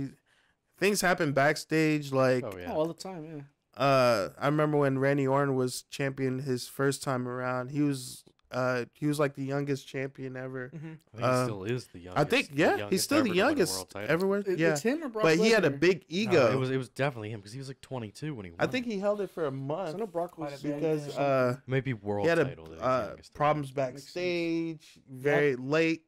things happen backstage like all the time. I remember when Randy Orton was champion his first time around. He was like the youngest champion ever. I think he still is the youngest. I think he's still the youngest everywhere. It's him or Brock but Lesnar? he had a big ego. No, it was definitely him because he was like 22 when he won. I think he held it for a month. So no, Brock was because maybe world he had title. problems backstage. Very late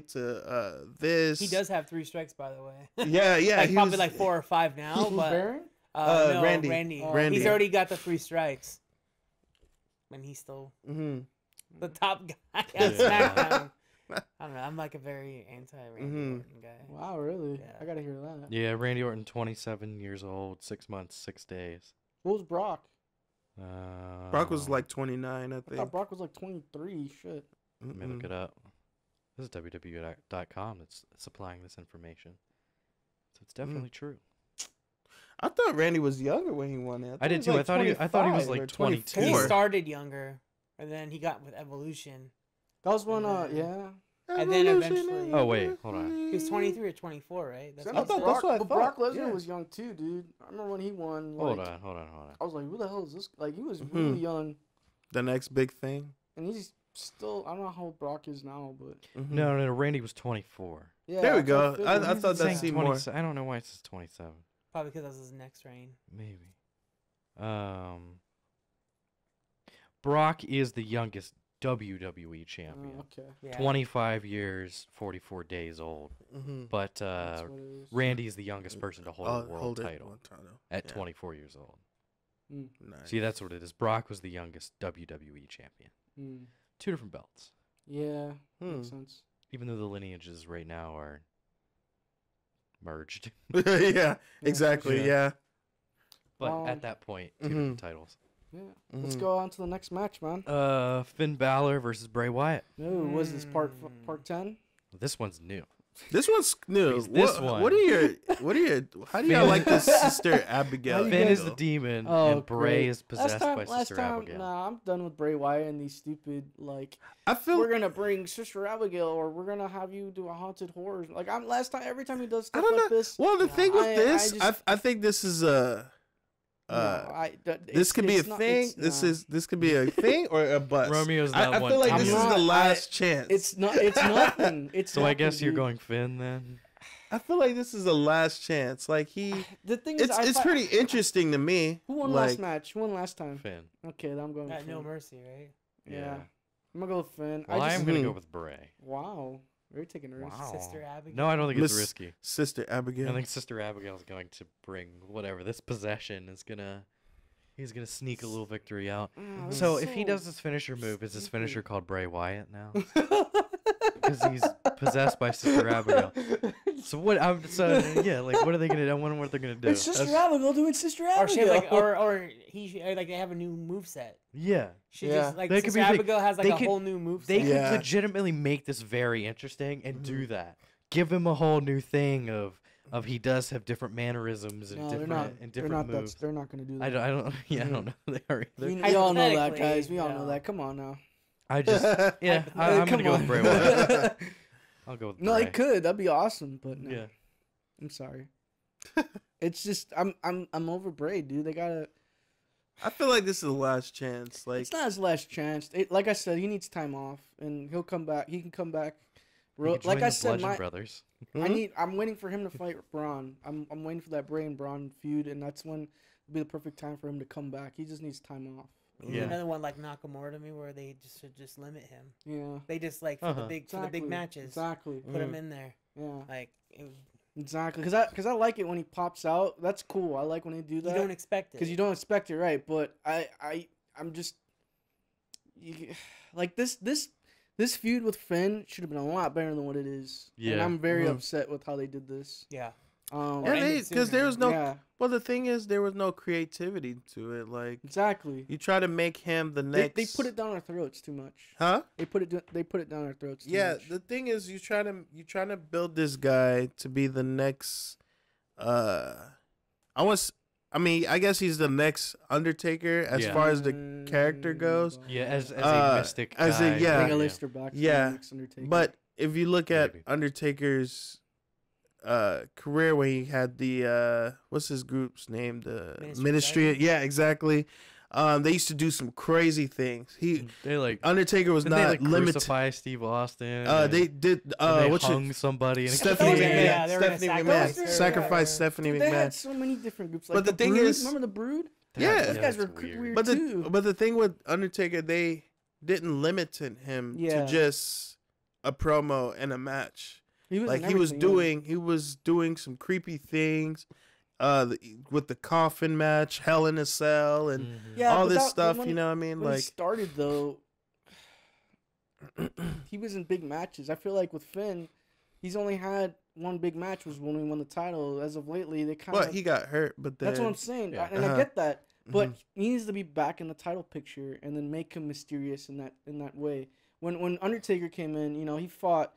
to this. He does have 3 strikes, by the way. Yeah. Like probably like 4 or 5 now. But Baron? No, Randy. Randy. He's already got the 3 strikes, and he's still the top guy on SmackDown. I don't know. I'm like a very anti-Randy Orton guy. Wow, really? Yeah. I gotta hear that. Yeah, Randy Orton, 27 years old, 6 months, 6 days. What was Brock? Brock was like 29, I think. I thought Brock was like 23. Shit. Let me look it up. This is WWE.com that's supplying this information. So it's definitely true. I thought Randy was younger when he won it. I did too. I thought he was like 22. He started younger, and then he got with Evolution. That was when, And then eventually. Oh wait, hold on. He was 23 or 24, right? I thought that's what I thought. Brock Lesnar was young too, dude. I remember when he won. Hold on. I was like, who the hell is this? Like, he was really young. The next big thing. And he's still, I don't know how old Brock is now, but. No, Randy was 24. Yeah, there we go. I thought that seemed more. I don't know why it says 27. Probably because that was his next reign. Maybe. Brock is the youngest WWE champion. Oh, okay. Yeah. 25 years, 44 days old. But Randy is the youngest person to hold a world title at 24 years old. Nice. See, that's what it is. Brock was the youngest WWE champion. 2 different belts. Yeah, makes sense. Even though the lineages right now are merged. Yeah, exactly. Yeah. But at that point, 2 different titles. Yeah. Let's go on to the next match, man. Finn Balor versus Bray Wyatt. No, was this part 10? This one's new. This one's new. This one. What are your? How do you like this Sister Abigail? Finn is the demon, and Bray is possessed by Sister Abigail. Nah, I'm done with Bray Wyatt and these stupid I feel we're gonna bring Sister Abigail or we're gonna have you do a haunted horror. Like every time he does stuff like this. Well, the thing with this, I think this is a. This could be a thing. This could be a thing or a bust. Romeo's not I one. feel like this is the last chance. It's not. It's nothing. It's so nothing, I guess you're dude. going Finn then. I feel like this is the last chance. Like the thing is, it's pretty interesting to me. Who won last match? Who won last time? Finn. Okay, then I'm going. Got with Finn. No Mercy, right? Yeah. I'm gonna go with Finn. Well, I'm gonna go with Bray. Wow. You're taking a risk. Wow. Sister Abigail. No, I don't think it's risky. Sister Abigail. I think Sister Abigail is going to bring whatever this possession is gonna. He's gonna sneak a little victory out. Oh, so if he does his finisher move, is his finisher called Bray Wyatt now? Because he's possessed by Sister Abigail. So what? What are they gonna do? I wonder what they're gonna do. It's Sister Abigail doing Sister Abigail. Or she has they have a new moveset. Yeah. She just Sister Abigail has a whole new moveset. They could legitimately make this very interesting and do that. Give him a whole new thing of he does have different mannerisms and different moves. They're not gonna do that. I don't. Yeah, I don't know. They are either. We all know that, guys. We all know that. Come on now. I'm gonna go with Bray Wyatt. I'll go with Bray. No, he could. That'd be awesome, but no. Yeah. I'm sorry. It's just I'm over Bray, dude. They gotta. I feel like this is the last chance. Like it's not his last chance. Like I said, he needs time off, and he'll come back. He can come back. Like I said, brothers. I'm waiting for him to fight Braun. I'm waiting for that Bray and Braun feud, and that's when it'll be the perfect time for him to come back. He just needs time off. Yeah. Another one like Nakamura to me, where they should just limit him. Yeah. They just like for the big matches. Exactly. Put him in there. Yeah. Like. Exactly, because I like it when he pops out. That's cool. I like when they do that. You don't expect it. Because you don't expect it, right? But I'm just like this feud with Finn should have been a lot better than what it is. Yeah, and I'm very upset with how they did this. Yeah. Because there was no. Yeah. Well, the thing is, there was no creativity to it. Like exactly, you try to make him the next. They put it down our throats too much. Huh? They put it down our throats. Too much. The thing is, you trying to build this guy to be the next. I guess he's the next Undertaker as far as the character goes. Yeah, as a mystic guy. But if you look at Undertaker's career, when he had the what's his group's name, the Ministry. Yeah, exactly. They used to do some crazy things. Undertaker was not limited. Crucify Steve Austin. They did. They hung somebody. And Stephanie McMahon. Stephanie McMahon sacrificed Stephanie McMahon. They had so many different groups. Like but the thing is, remember the Brood? Yeah, those guys were weird but too. But the thing with Undertaker, they didn't limit him to just a promo and a match. He was doing some creepy things, with the coffin match, Hell in a Cell, and all this stuff. You know what I mean? When he started though, he was in big matches. I feel like with Finn, he's only had one big match, was when we won the title. As of lately, they kind of. But he got hurt. But then, that's what I'm saying, and I get that. But he needs to be back in the title picture, and then make him mysterious in that way. When Undertaker came in, he fought.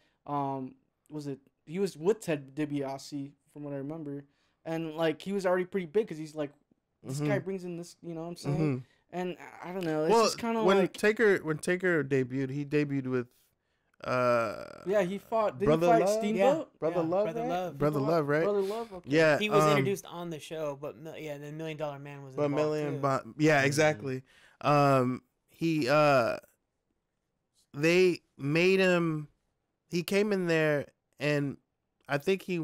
He was with Ted DiBiase from what I remember, and like he was already pretty big because he's like this guy brings in this, you know what I'm saying? And I don't know, it's just kind of like Taker debuted, he debuted with he fought. Did he fight Steamboat? Brother Love, right? Brother Love. Okay. Yeah, he was introduced on the show, but the $1 Million Man was involved too. Yeah, exactly. They made him. He came in there, and I think he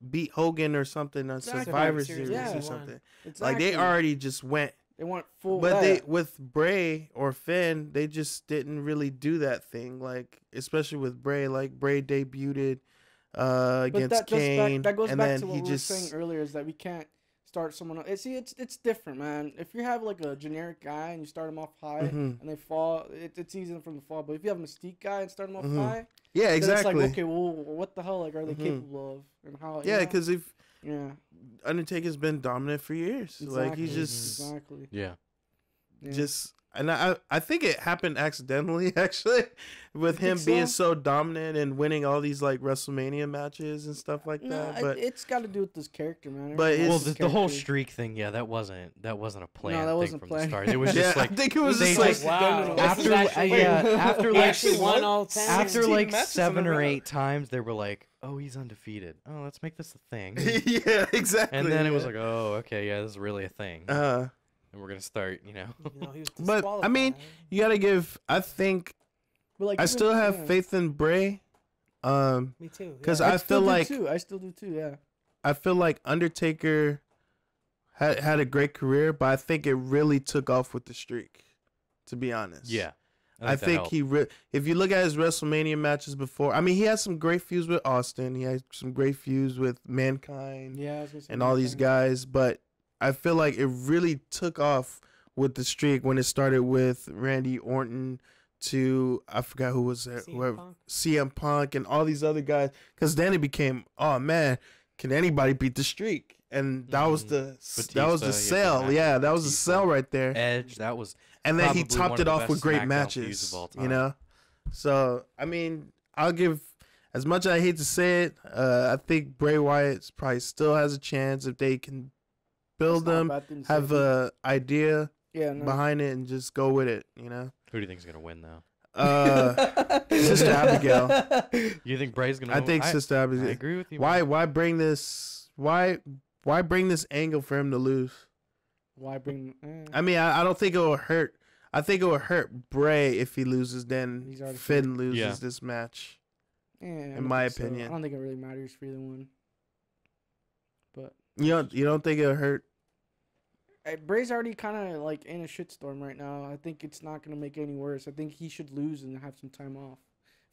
beat Hogan or something on Survivor Series or something. Exactly. Like they already just went. They went full. But with Bray or Finn, they just didn't really do that thing. Like especially with Bray, like Bray debuted against Kane, that goes and back then to what we were saying earlier, is that we can't start someone else. See, it's different, man. If you have like a generic guy and you start them off high and they fall, it's easy for them to fall. But if you have a mystique guy and start them off high, yeah, exactly. It's like, okay, well, what the hell? Like, are they capable of? And how? Yeah, because Undertaker's been dominant for years. Exactly. Like he's just just. And I think it happened accidentally, actually, with him being so dominant and winning all these like WrestleMania matches and stuff like that. But it's got to do with this character, man. But the whole streak thing, that wasn't a plan thing from the start. It was just like I think it was just like wow. After like 7 or 8 times, they were like, oh, he's undefeated. Oh, let's make this a thing. Yeah, exactly. And then it was like, oh, okay, yeah, this is really a thing. And we're gonna start, But I mean, you gotta give. I think. I still have faith in Bray. Me too. Because I feel like I still do too. Yeah. I feel like Undertaker had a great career, but I think it really took off with the streak. To be honest. Yeah. I think if you look at his WrestleMania matches before, I mean, he had some great feuds with Austin. He had some great feuds with Mankind. Yeah. And all these guys, but I feel like it really took off with the streak when it started with Randy Orton to, I forgot who was there, CM Punk and all these other guys. Because then it became, oh man, can anybody beat the streak? And that was the sell. Yeah, that was the sell right there. Edge, that was. And then he topped it off with great matches. You know, so I mean, I'll give as much as I hate to say it, I think Bray Wyatt probably still has a chance if they can build them, have a idea behind it, and just go with it. You know. Who do you think is gonna win though? Sister Abigail. You think Bray's gonna? I think Sister Abigail. I agree with you. Why bring this? Why bring this angle for him to lose? Why bring? I mean, I don't think it will hurt. I think it will hurt Bray if he loses. Then Finn loses this match. In my opinion, I don't think it really matters for either one. But you don't think it'll hurt? Bray's already kind of like in a shitstorm right now. I think it's not gonna make it any worse. I think he should lose and have some time off.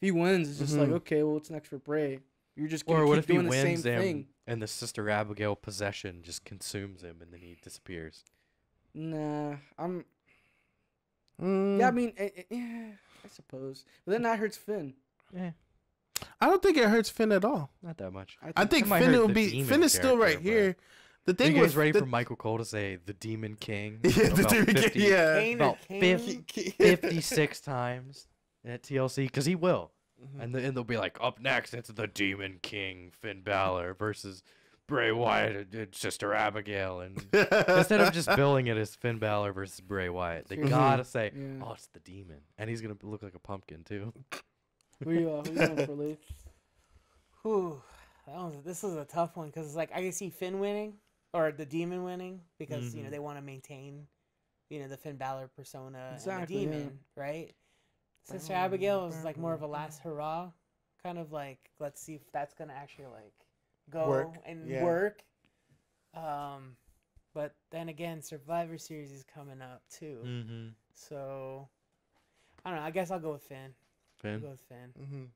If he wins, it's just like, okay, well, what's next for Bray? You're just gonna keep doing the same thing. And the Sister Abigail possession just consumes him, and then he disappears. Nah, yeah, I mean, yeah, I suppose. But then that hurts Finn. Yeah. I don't think it hurts Finn at all. Not that much. I think Finn will be. Finn is still right here. The thing you guys ready for Michael Cole to say the Demon King? Yeah, the Demon King. Yeah, about 56 times at TLC, because he will. And they'll be like, up next, it's the Demon King Finn Balor versus Bray Wyatt and Sister Abigail. And instead of just billing it as Finn Balor versus Bray Wyatt, they gotta say, oh, it's the Demon, and he's gonna look like a pumpkin too. Who you going for, Lee? Whew, this is a tough one because it's like I can see Finn winning or the Demon winning because you know they want to maintain, you know, the Finn Balor persona and the Demon, right? Sister Abigail is like more of a last hurrah, kind of like let's see if that's gonna actually like go work. But then again, Survivor Series is coming up too, so I don't know. I guess I'll go with Finn. I'll go with Finn.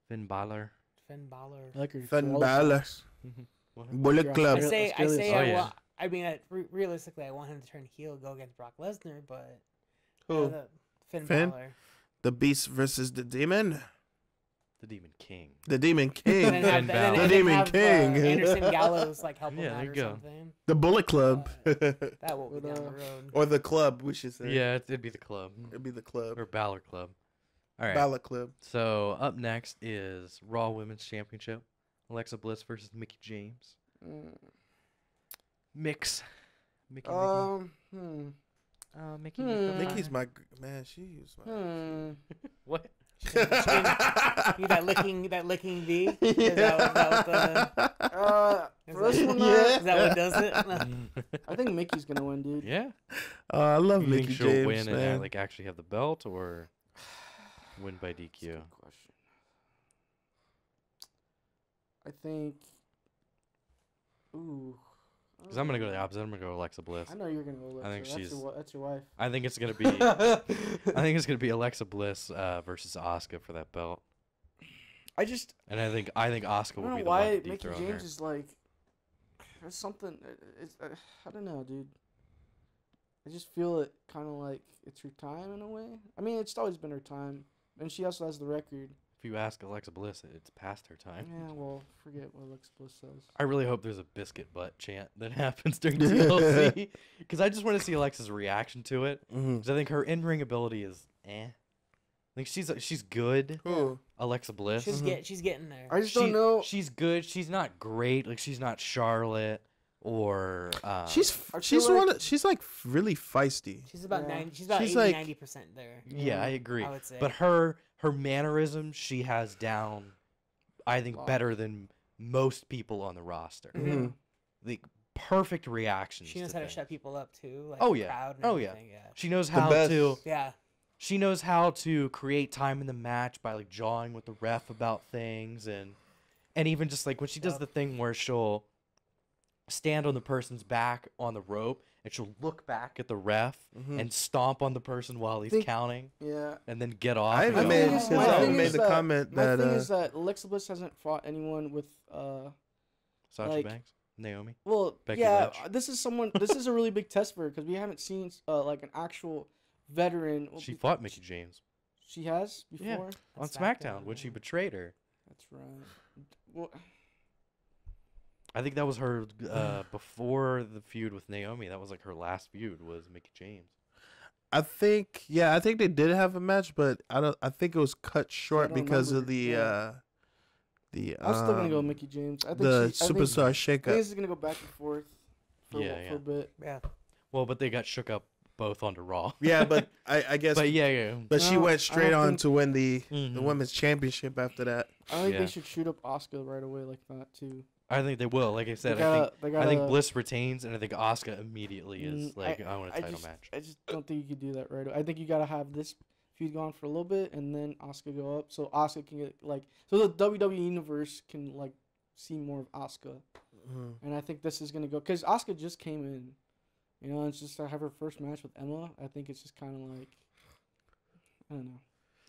Finn Balor. Finn Balor. Finn Balor. Bullet Club. I mean, realistically, I want him to turn heel, go against Brock Lesnar, but who? Finn Balor. The Beast versus the Demon. The Demon King. The Demon King. The Demon King. Anderson Gallows like help him out or something. The Bullet Club. That will be down the road. Or the Club, we should say. Yeah, it'd be the Club. It'd be the Club. Or Balor Club. All right. Balor Club. So up next is Raw Women's Championship. Alexa Bliss versus Mickie James. Mickey. Mickey's my man. She's my. What? that licking V. Is that what does it? I think Mickey's gonna win, dude. Yeah. I love you Mickie think she'll James, win man. and like actually have the belt or win by DQ? That's a good question. I think. Ooh. Because I'm gonna go the opposite. I'm gonna go Alexa Bliss. I know you're gonna go Alexa. I think that's your wife. I think it's gonna be. I think it's gonna be Alexa Bliss versus Asuka for that belt. I think Asuka will be the one to dethrone her. Mickie James is like. There's something. It's I don't know, dude. I just feel it kind of like it's her time in a way. I mean, it's always been her time, and she also has the record. If you ask Alexa Bliss, it's past her time. Yeah, well, forget what Alexa Bliss says. I really hope there's a biscuit butt chant that happens during TLC, because I just want to see Alexa's reaction to it. Because I think her in-ring ability is I think she's good. Who? Like Bliss. She's getting there. I just don't know. She's good. She's not great. Like she's not Charlotte or. She's like really feisty. She's about 90% there. Yeah, I agree. I would say. But her mannerisms she has down, I think, better than most people on the roster. The perfect reactions. She knows how to shut people up too. Like Crowd and everything. Yeah. She knows how to. Yeah. She knows how to create time in the match by like jawing with the ref about things and even just like when she does the thing where she'll stand on the person's back on the rope and she'll look back at the ref and stomp on the person while he's counting. Yeah. And then get off. I even made the comment that my thing is that Alexa Bliss hasn't fought anyone with Sasha Banks, Naomi. Well, Becky Lynch. this is a really big test for her because we haven't seen like an actual veteran. She fought Mickie James. She has before? Yeah, on SmackDown when she betrayed her. That's right. Well, I think that was her before the feud with Naomi. That was like her last feud was Mickie James. I think they did have a match, but I think it was cut short because of the I'm still gonna go Mickie James. I think the superstar shakeup. I think this is gonna go back and forth for a bit. Yeah. Well, but they got shook up both onto Raw. Yeah, but I guess. But yeah. But she went straight on to win the women's championship after that. I don't think they should shoot up Asuka right away like that too. I think they will. Like I said, I think Bliss retains, and I think Asuka immediately is like, I want a title match. I just don't think you could do that right away. I think you gotta have this feud go on for a little bit, and then Asuka go up, so Asuka can get so the WWE universe can see more of Asuka. And I think this is gonna go because Asuka just came in, it's just to have her first match with Emma. I think it's just kind of I don't know,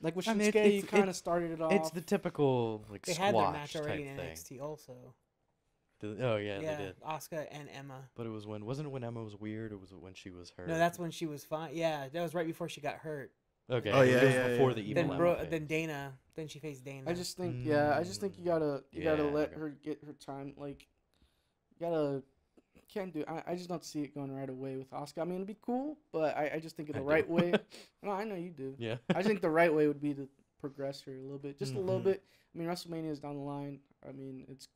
like with Shinsuke, you kind of started it off. It's the typical they squash had their match already type in thing. NXT also. Oh yeah, they did. Asuka and Emma. But wasn't it when Emma was weird, or was it when she was hurt? No, that's when she was fine. Yeah, that was right before she got hurt. Okay. Oh yeah, it was before the evil Emma then Dana. Then she faced Dana. I just think, you gotta let her get her time. Can't do. I just don't see it going right away with Asuka. I mean, it'd be cool, but I just think the right way. No, I know you do. Yeah. I think the right way would be to progress her a little bit, just a little bit. I mean, WrestleMania is down the line. I mean, it's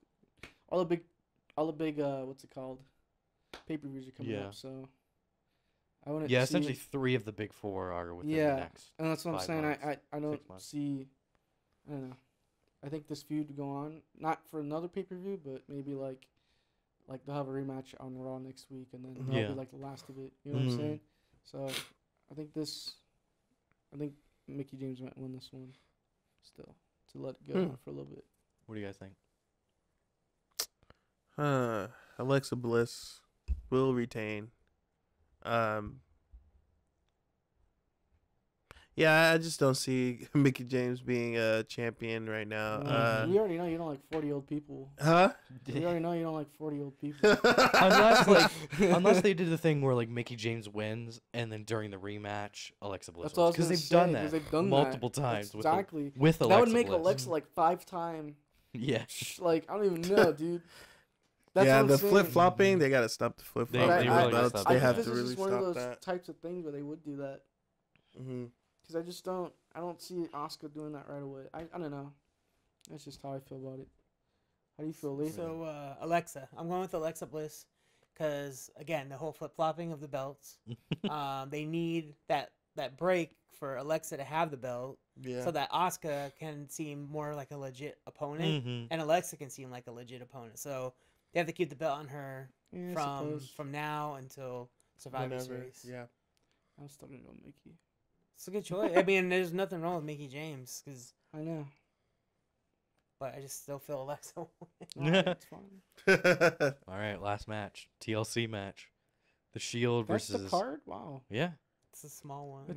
all the big what's it called? Pay-per-views are coming up, so I wouldn't. Yeah, essentially 3 of the big 4 are within the next. And that's what I'm saying. Months, I don't see. I don't know. I think this feud would go on, not for another pay-per-view, but maybe like they'll have a rematch on Raw next week, and then that'll be the last of it. You know what I'm saying? So I think Mickie James might win this one still to let it go on for a little bit. What do you guys think? Alexa Bliss will retain. Yeah, I just don't see Mickie James being a champion right now. We already know you don't like 40-year-old people. Huh? We already know you don't like 40-year-old people. unless they did the thing where Mickie James wins and then during the rematch Alexa Bliss wins, because they've done that multiple times. Exactly. With Alexa that would make Bliss. Alexa 5-time. Yeah. I don't even know, dude. That's the flip flopping. They gotta stop the flip flopping. They really stop they have this to is really just one stop of those that. types of things where they would do that. Because I don't see Asuka doing that right away. I don't know. That's just how I feel about it. How do you feel, Lee? So Alexa, I'm going with Alexa Bliss, because again, the whole flip flopping of the belts. They need that break for Alexa to have the belt, so that Asuka can seem more like a legit opponent, and Alexa can seem like a legit opponent. So they have to keep the belt on her from now until Survivor Series. Yeah, I'm still gonna go Mickie. It's a good choice. I mean, there's nothing wrong with Mickie James, because I know, but I just still feel Alexa. It's fine. All right, last match, TLC match, the Shield versus. That's the card. Wow. Yeah. It's a small one. They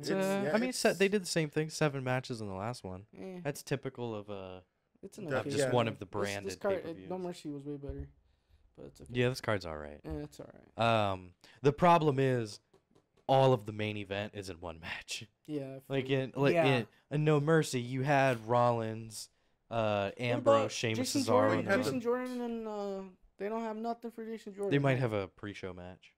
did the same thing. 7 matches in the last one. That's typical of It's an just one of the branded this card, pay-per-views. No Mercy was way better, but it's okay. Yeah, this card's all right. Yeah, it's all right. The problem is, all of the main event is in one match. Yeah. In No Mercy, you had Rollins, Ambrose, Sheamus, Cesaro. Jason Jordan, and they don't have nothing for Jason Jordan. They might have a pre-show match.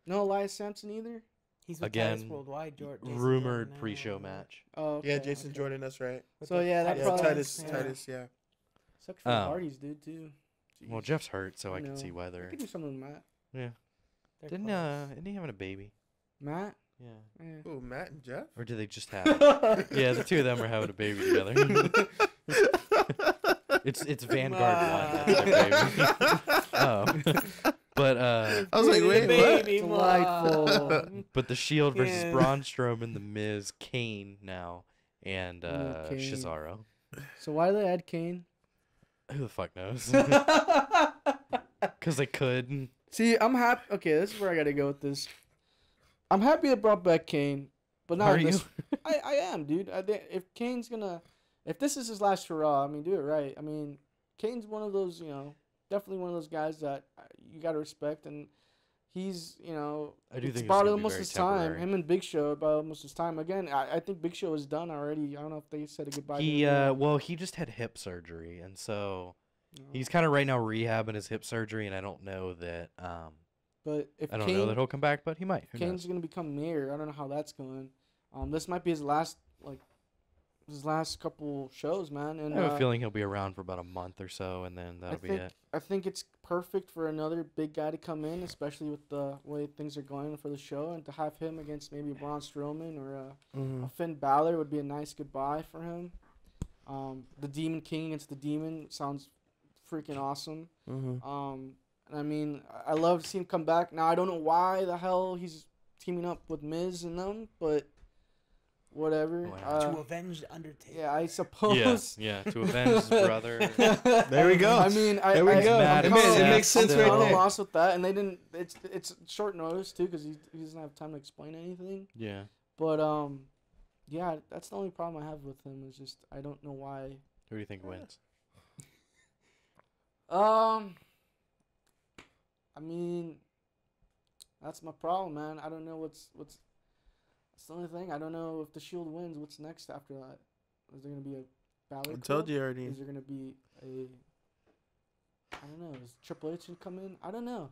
No Elias Sampson either. He's with again Worldwide. rumored pre-show match. Oh, okay, yeah, Jason Jordan. That's right. So that probably Titus. Yeah. Sucks for the Hardys, dude. Too. Jeez. Well, Jeff's hurt, so I can see whether. I could do something with Matt. Yeah. Isn't he having a baby? Matt. Yeah. Oh, Matt and Jeff. Or do they just have? Yeah, the 2 of them are having a baby together. It's Vanguard 1. That's their baby. Oh. But I was like, wait, what? Delightful. But the Shield versus Braun Strowman, The Miz, Kane now, and Cesaro. So why do they add Kane? Who the fuck knows? Because they could. See, I'm happy. Okay, this is where I gotta go with this. I'm happy they brought back Kane, but not this. I am, dude. If this is his last hurrah, I mean, do it right. I mean, Kane's one of those, definitely one of those guys that you gotta respect, and he's, I do think it's about gonna almost be his temporary. time. Him and Big Show about almost his time. Again, I think Big Show is done already. I don't know if they said a goodbye. He just had hip surgery, and so he's kind of right now rehabbing his hip surgery, and I don't know that. But if I don't know that he'll come back, but he might. Kane's gonna become mayor. I don't know how that's going. This might be his last his last couple shows, man. And I have a feeling he'll be around for about a month or so, and then that'll be it. I think it's perfect for another big guy to come in, especially with the way things are going for the show, and to have him against maybe Braun Strowman or a Finn Balor would be a nice goodbye for him. The Demon King against the Demon sounds freaking awesome. I mean, I love to see him come back. Now, I don't know why the hell he's teaming up with Miz and them, but whatever. To avenge the Undertaker. Yeah, I suppose. Yeah, to avenge his brother. There we go. I mean, there we go. It makes sense right there. I'm lost with that, and they didn't. It's short notice too because he doesn't have time to explain anything. Yeah. But yeah, that's the only problem I have with him is just I don't know why. Who do you think wins? I mean, that's my problem, man. I don't know what's. That's the only thing. I don't know if the Shield wins. What's next after that? Is there gonna be a Balor? I told you already. Is there gonna be a? I don't know. Is Triple H gonna come in? I don't know.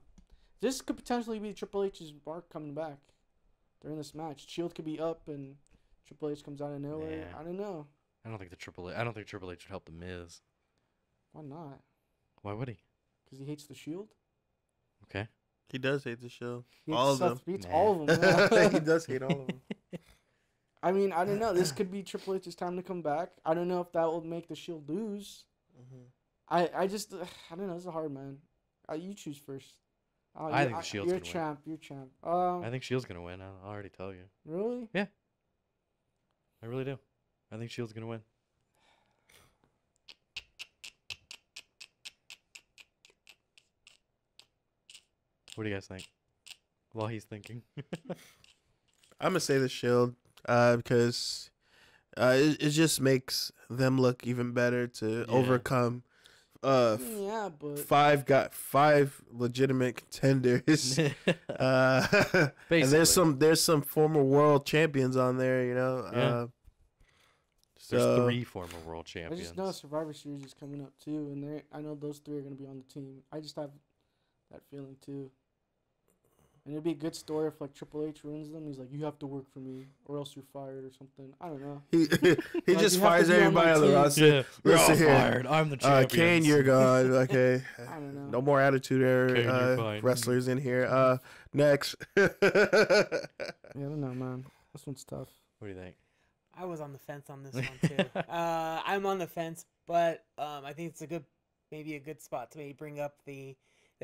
This could potentially be Triple H's mark coming back during this match. Shield could be up and Triple H comes out of nowhere. Yeah. I don't know. I don't think Triple H would help the Miz. Why not? Why would he? Because he hates the Shield. Okay. He does hate the show. All of them. He hates all of them. Yeah. He does hate all of them. I mean, I don't know. This could be Triple H's time to come back. I don't know if that will make the Shield lose. I just, I don't know. It's a hard man. You choose first. I think the Shield's going to win. You're champ. I think Shield's going to win. I'll already tell you. Really? Yeah. I really do. I think Shield's going to win. What do you guys think? While he's thinking. I'm going to say the Shield because it just makes them look even better to overcome yeah, but five legitimate contenders. And there's some former world champions on there, you know. Yeah. There's 3 former world champions. I just know Survivor Series is coming up too, and I know those 3 are going to be on the team. I just have that feeling too. And it'd be a good story if like Triple H ruins them. He's like, you have to work for me, or else you're fired, or something. I don't know. He like, just fires everybody on the roster. Yeah, we're all fired. I'm the champion. Kane, you're gone. Okay. I don't know. No more Attitude Era wrestlers in here. Next. Yeah, I don't know, man. This one's tough. What do you think? I was on the fence on this one too. I'm on the fence, but I think it's maybe a good spot to maybe bring up They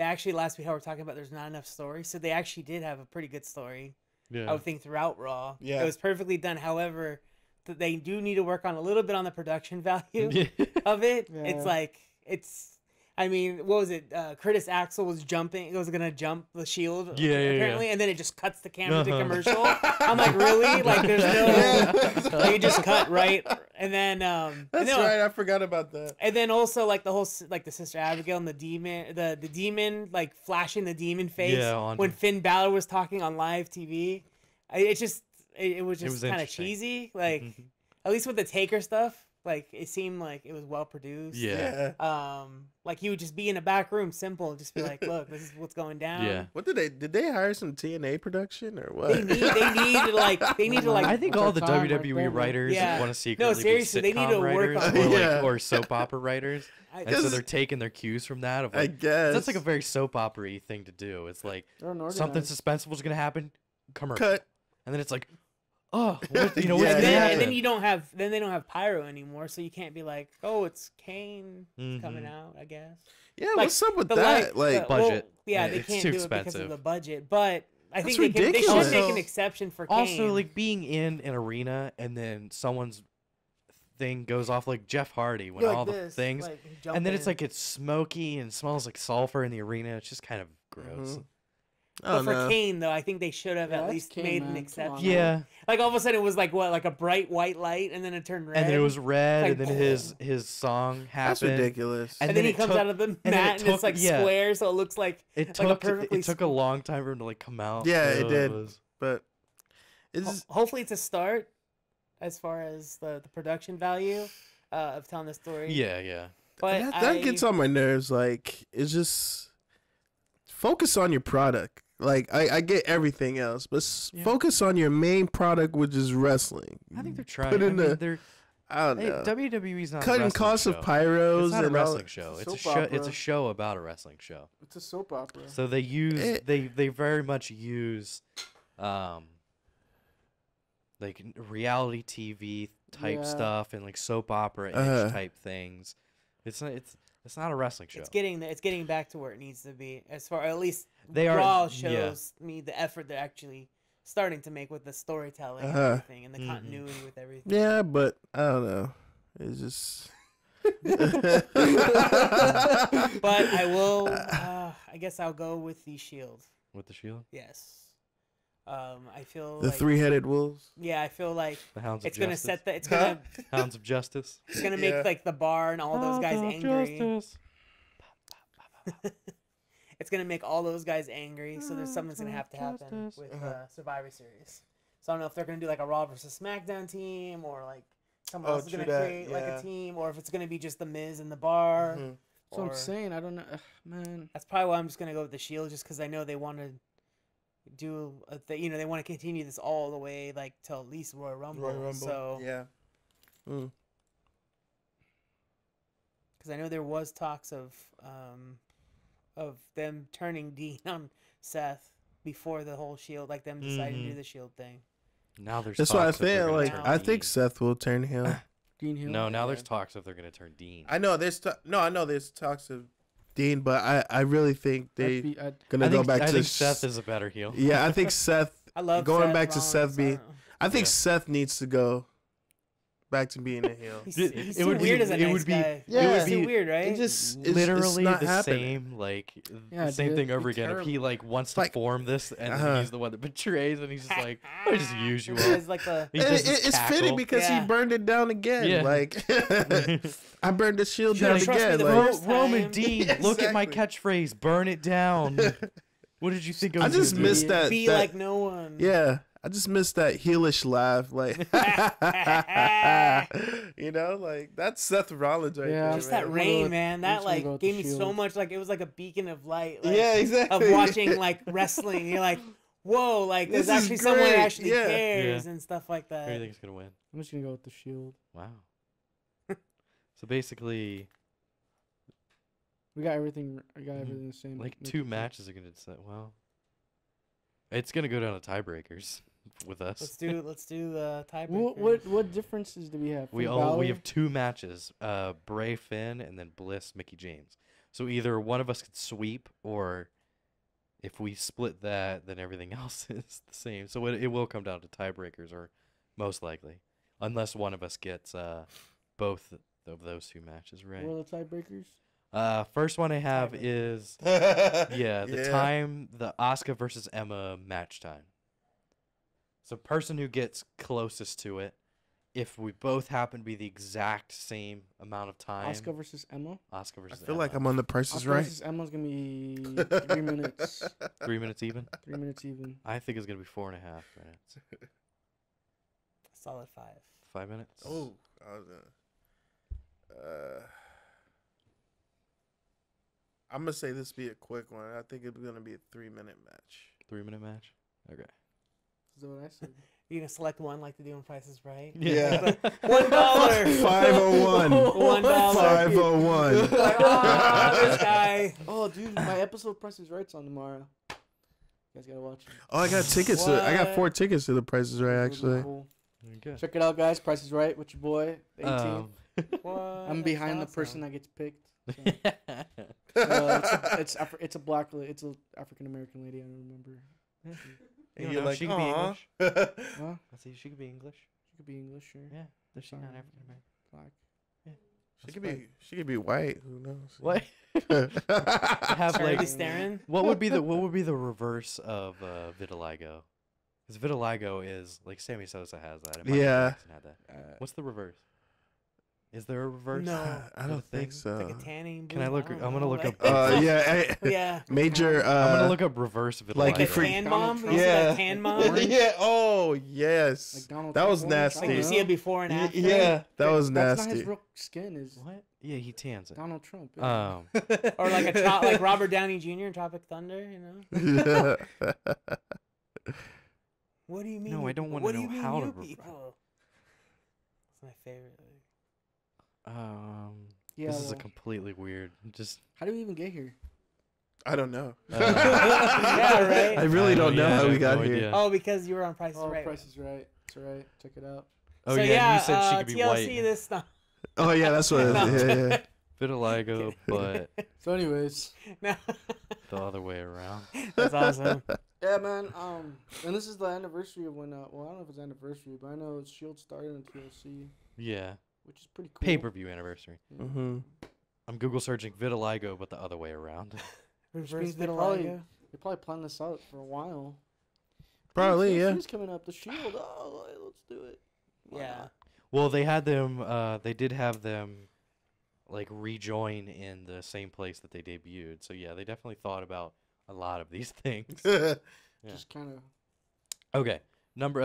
actually, last week, how we're talking about there's not enough story. So they actually did have a pretty good story, I would think, throughout Raw. Yeah. It was perfectly done. However, they do need to work on a little bit on the production value of it. Yeah. It's like, I mean, what was it? Curtis Axel was jumping. It was going to jump the Shield, apparently. And then it just cuts the camera to commercial. I'm like, really? Like, there's no... Like, you just cut, right? And then... That's right. I forgot about that. And then also, like, the whole... Like, the Sister Abigail and the demon... The demon, like, flashing the demon face when Finn Balor was talking on live TV. It was just kind of cheesy. Like, at least with the Taker stuff. Like, it seemed like it was well produced. Yeah. Like he would just be in a back room, simple, just be like, "Look, this is what's going down." Yeah. What did they hire some TNA production or what? They need to like. I think all the WWE writers want to secretly seriously, be they need to work on or soap opera writers, and so they're taking their cues from that. Of like, I guess that's like a very soap opera-y thing to do. It's like something suspenseful is gonna happen, commercial, cut, and then it's like, oh, what, and then they don't have pyro anymore, so you can't be like, oh, it's Kane coming out, I guess. Yeah, like, what's up with that? Budget. Well, they can't do it because of the budget, but I think they should make an exception for Kane. Also, like being in an arena and then someone's thing goes off, like Jeff Hardy when all the things, like, and then it's like it's smoky and smells like sulfur in the arena. It's just kind of gross. But for Kane, though, I think they should have at least made an exception. Yeah. Like, all of a sudden, it was like, what, like a bright white light, and then it turned red? And then it was red, like, and then his song happened. That's ridiculous. And then he comes out of the mat, and it's like square, so it looks like it took a long time for him to, like, come out. Yeah, it did. But hopefully it's a start as far as the production value of telling the story. Yeah. But that gets on my nerves. Like, it's just... Focus on your product. Like, I get everything else, but focus on your main product, which is wrestling. I think they're trying. I don't know. WWE's not Cutting a costs show. of pyros. It's not a and wrestling show. It's a It's a soap show. opera. It's a show about a wrestling show. It's a soap opera. So they use they very much use, like reality TV type stuff and like soap opera type things. It's not a wrestestling show. It's getting back to where it needs to be, as far at least They Raw are shows me the effort they're actually starting to make with the storytelling and everything and the continuity with everything. Yeah, but I don't know. It's just. But I will. I guess I'll go with the Shield. With the Shield. Yes. I feel The like, three-headed wolves. Yeah, I feel like The Hounds of it's gonna Justice. set the. It's gonna. Hounds of Justice. It's gonna make like the bar and all those guys angry. Justice. It's gonna make all those guys angry. So there's something's gonna have to happen with Survivor Series. So I don't know if they're gonna do like a Raw versus SmackDown team or like someone else is gonna create like a team, or if it's gonna be just the Miz and the Bar. That's what I'm saying. I don't know, man. That's probably why I'm just gonna go with the Shield, just because I know they want to do they want to continue this all the way like till at least Royal Rumble. So yeah. Because I know there was talks of them turning Dean on Seth before the whole Shield, like them deciding to do the Shield thing. Now there's. That's why I talks if they're feel gonna like turn I think Dean. Seth will turn heel. Dean Hill. No, now there's talks if they're gonna turn Dean. I know there's I know there's talks of Dean, but I really think they gonna go back I to think Seth is a better heel. Yeah, I think Seth. I love going Seth back to Rollins, Seth being. I think Yeah. Seth needs to go back to being a heel. He's It too would be- weird as a it nice would be- guy. Yeah. He's too weird, right? It just Literally not the happening. same, like Yeah, the same dude, thing over it's again. If terrible. he like wants to Like- form this, and then he's the one that betrays, and he's just like, I just use you It's up. like the He does this It's fitting cackle. because Yeah. he burned it down again. Yeah. Like I burned the shield Should've down trusted again. the Like, first Roman time. Dean, Yeah, look at my exactly. catchphrase, burn it down. What did you think? I just missed that. be that- like no one. Yeah, I just missed that heelish laugh. Like, like that's Seth Rollins right Yeah. there. Just man. that I'm rain, gonna- man. I'm That just gonna like go with gave the me so Shield. much. Like it was like a beacon of light. Like, Yeah, exactly. Of watching like wrestling. You're like, whoa, like there's This is actually someone that great. actually Yeah. cares Yeah. and stuff like Who do you that. think is gonna win? I'm just gonna go with the Shield. Wow. So basically, We got everything. I got everything the same. like Make two it- matches are gonna decide. Well, it's gonna go down to tiebreakers with us. Let's do the tiebreaker. What differences do we have? We Finn we Balor? have two matches: Bray Finn and then Bliss Mickey James. So either one of us could sweep, or if we split that, then everything else is the same. So it will come down to tiebreakers, or most likely, unless one of us gets both of those two matches right. What are the tiebreakers? First one I have Tiebreaker. is time, the Asuka versus Emma match time. So person who gets closest to it, if we both happen to be the exact same amount of time. Asuka versus Emma. Asuka I versus feel Emma. like I'm on the Price is Asuka Right. versus Emma's gonna be 3 minutes. 3 minutes even. 3 minutes even. I think it's gonna be 4.5 minutes. Solid 5. 5 minutes. Oh, I was I'm gonna say this be a quick one. I think it's gonna be a 3-minute match. 3-minute match. Okay. Is that what I said? You gonna select one like they do on Price is Right? Yeah. $1. 501. $1. 501. Like, this guy. Oh, dude, my episode Price is Right's on tomorrow. You guys gotta watch it. Oh, I got tickets. I got 4 tickets to the Price is Right. It'll be Actually, cool. Okay. Check it out, guys. Price is Right with your boy, the 18th. What? I'm That's behind the awesome. person that gets picked. It's a black, it's an African American lady. I don't remember. You you're know, like, she could be "Aw." English. Huh? I see she could be English. She could be English, sure. Yeah. Does she not Sorry. African American? Black. She could be white. Who knows? What? Have Charlie like Theron? what would be the reverse of vitiligo? Because vitiligo is like Sammy Sosa has that. And Michael Yeah. Jackson had that. What's the reverse? Is there a reverse? No. I don't think It's so. like a tanning. Can I blue? look? don't I'm gonna know, look like- up. Yeah. Yeah. Major. I'm gonna look up reverse vitiligo. like Like a you freak- tan Donald mom? Trump. You see Yeah. that tan mom? Yeah. Oh yes. Like Donald That Trump was orange? nasty. Like you see it before and Y- after? Yeah, that was That's not nasty. his real skin. Is What? Yeah, he tans it. Donald Trump. Yeah. Or like like Robert Downey Jr. in Tropic Thunder, you know? What do you mean? No, you I don't people? wanna What do know you mean how to you reverse. people? It's my favorite. Yeah. This is a completely weird. Just How did we even get here? I don't know. Yeah, right. I really don't know how we got here. idea. Oh, because you were on Price is Right. Price is Right. That's right. Check it out. Oh So yeah, you said she could be TLC white. this time. Oh yeah, that's what it is. Yeah. Vitiligo, but So, anyways. No. the other way around. That's awesome. Yeah, man. And this is the anniversary of when. Well, I don't know if it's anniversary, but I know Shield started in TLC, Yeah, which is pretty cool. pay-per-view anniversary. Yeah. Mm-hmm. I'm Google searching vitiligo, but the other way around. Which Reverse means they vitiligo. probably planned this out for a while. Probably, yeah. TLC's coming up. The Shield. Oh, let's do it. Why Yeah. not? Well, they had them. They did have them, like rejoin in the same place that they debuted. So yeah, they definitely thought about a lot of these things. Yeah. Just kind of. Okay,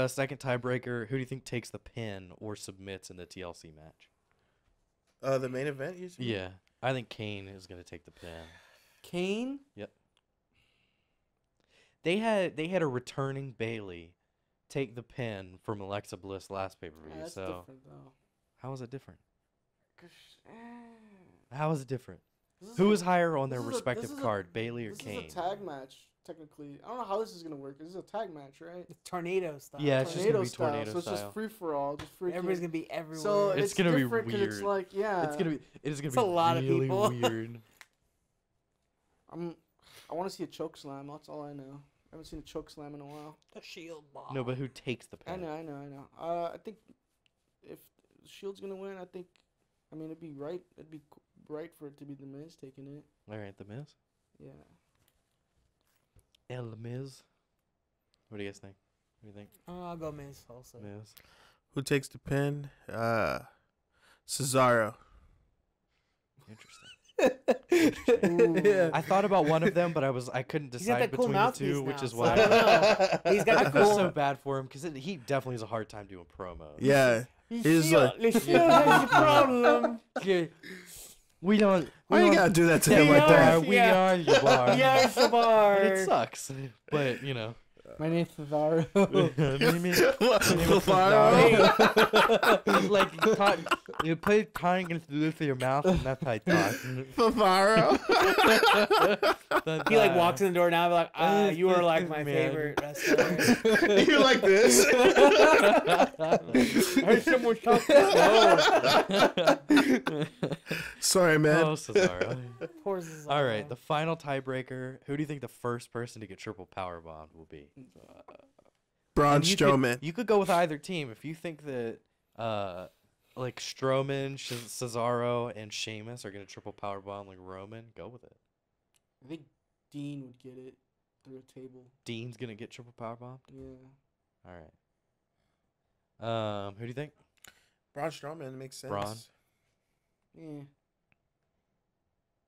second tiebreaker. Who do you think takes the pin or submits in the TLC match? The main event, you said? Yeah, I think Kane is gonna take the pin. Kane. Yep. They had a returning Bailey take the pin from Alexa Bliss last pay-per-view. That's So different though. how is it different? 'Cause, How is it different? this is Who a- is higher on their this is a- respective this is a- card, Bailey or This Kane? is a tag match, technically. I don't know how this is gonna work. This is a tag match, right? Tornado style. Yeah, it's just gonna be style. tornado So it's style. just free for all. Just free. Everybody's gonna be everywhere. So It's it's gonna be different 'cause It's weird. like It is gonna It's be a lot of really people. weird. I want to see a choke slam. That's all I know. I haven't seen a choke slam in a while. the Shield ball. No, but who takes the pin? I know. I think if Shield's gonna win, it'd be right. It'd be right for it to be the Miz taking it. All right, the Miz. Yeah. El Miz. What do you guys think? What do you think? Oh, I'll go Miz also. Miz. Who takes the pin? Cesaro. Interesting. Yeah. I thought about one of them, but I couldn't He's got decide that cool between the mouthpiece two, now, which is so why I don't know. He's got I the feel cool. so bad for him because he definitely has a hard time doing promos. Yeah. He's like, The Shield has a problem. Yeah. We don't. why you gotta do that to him like that? We are your bar. Yeah, it's the bar. And it sucks, but you know. My name's Cesaro. Like you put tongue against the roof of your mouth, and that's how I talk. Cesaro. He like walks in the door now, and be like, you are like my Man. favorite wrestler. You like this? I heard someone talk. Sorry, man. Oh, Cesaro. Poor Cesaro. All right, the final tiebreaker. Who do you think the first person to get triple power bombed will be? Braun And Strowman. You could go with either team if you think that, like Strowman, Cesaro, and Sheamus are gonna triple power bomb like Roman. Go with it. I think Dean would get it through a table. Dean's gonna get triple power bombed. Yeah. All right. Who do you think? Braun Strowman makes sense. Braun. Yeah.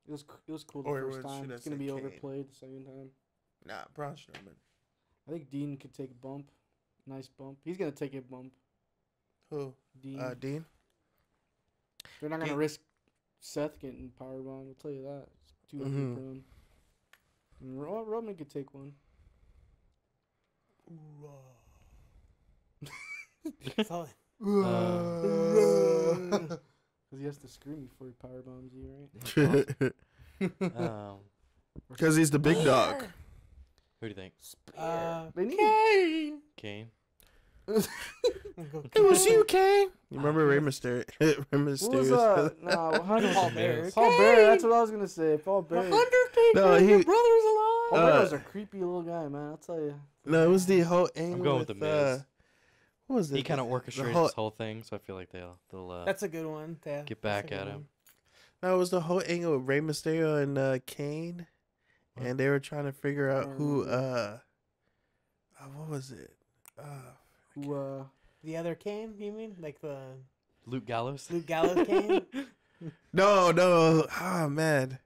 It was cool the Or first time. should I It's gonna say be Kane? overplayed the second time. Nah, Braun Strowman. I think Dean could take a bump. Nice bump. He's gonna take a bump. Who? Dean. Dean. They're not gonna Dean- risk Seth getting powerbomb. I'll tell you that. It's too ugly Mhm. for him. And Roman could take one. So, Because he has to scream before he powerbombs you, right? Because he's the big dog. Who do you think? They need Kane. Kane. It was you, Kane. You remember Rey Mysterio? Rey Who was Mysterio. no, Paul Miz. Bearer. Paul Bearer. That's what I was gonna say. Paul Bearer. No, he. Your brother's alive. Paul Bearer's a creepy little guy, man. I'll tell you. No, it was the whole angle. I'm going with the Miz. What was it? He kind of The orchestrated whole- this whole thing, so I feel like they'll That's a good one. Yeah, get that's a back good at one. him. No, it was the whole angle with Rey Mysterio and Kane, and they were trying to figure out who. What was it? Who? The other Kane, you mean? Like the Luke Gallows. Luke Gallows Kane? No. Oh man.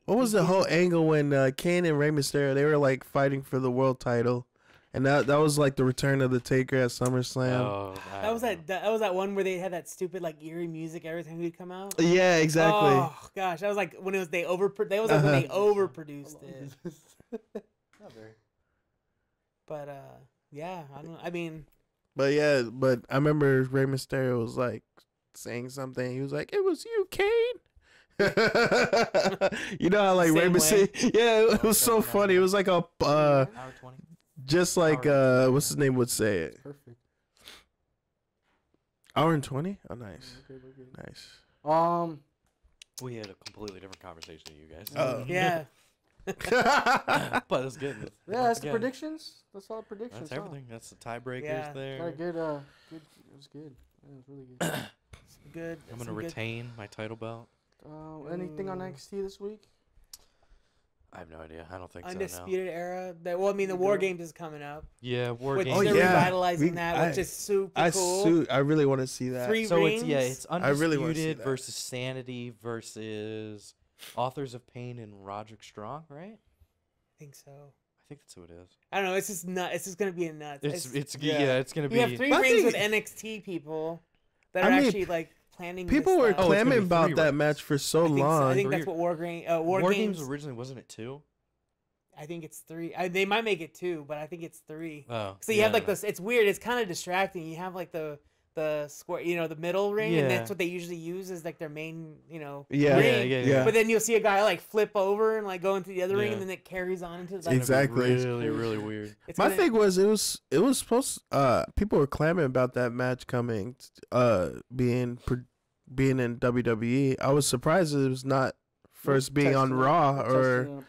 What was the whole angle when Kane and Rey Mysterio, they were like fighting for the world title, and that was like the return of the Taker at SummerSlam. Oh, That was that one where they had that stupid like eerie music every time he'd come out. Yeah, exactly. Oh gosh, that was like when it was when they overproduced it. Not very. But yeah, I don't know. I mean, But I remember Rey Mysterio was like saying something. He was like, "It was you, Kane." You know how like Rey Mysterio? Yeah, it was so funny. It was like a hour 20. just like what's his name would say it. Perfect. Hour and 20? Oh, nice. Okay, we're good. Nice. We had a completely different conversation than you guys. Yeah. But it's good. Yeah, that's the predictions. That's all the predictions. That's everything. That's the tiebreakers Yeah. there. Got a good. It was good. Yeah, it was really good. Good. I'm gonna retain my title belt. Anything on NXT this week? I have no idea. I don't think Undisputed Era. Well, I mean, the War Games is coming up. Yeah, War Which Games. they're revitalizing that, which is super cool. I really want to see that. 3 So rings. it's Undisputed really wanna see that. versus Sanity versus Authors of Pain and Roderick Strong, right? I think so. I think that's who it is. I don't know. It's just nuts. It's just gonna be a nuts. It's gonna be. You have 3 rings with NXT people that are actually like planning. People were clamming about 3 that rings. match for so long. I think that's what War Games originally wasn't it 2? I think it's 3. They might make it 2, but I think it's 3. Oh, so you have like this. It's weird. It's kind of distracting. You have like the square, the middle ring, and that's what they usually use as like their main, ring. Yeah. But then you'll see a guy like flip over and like go into the other ring, and then it carries on into the exactly. Really, really weird. My thing was it was supposed. People were clamoring about that match coming, being in WWE. I was surprised it was not first being on Raw or.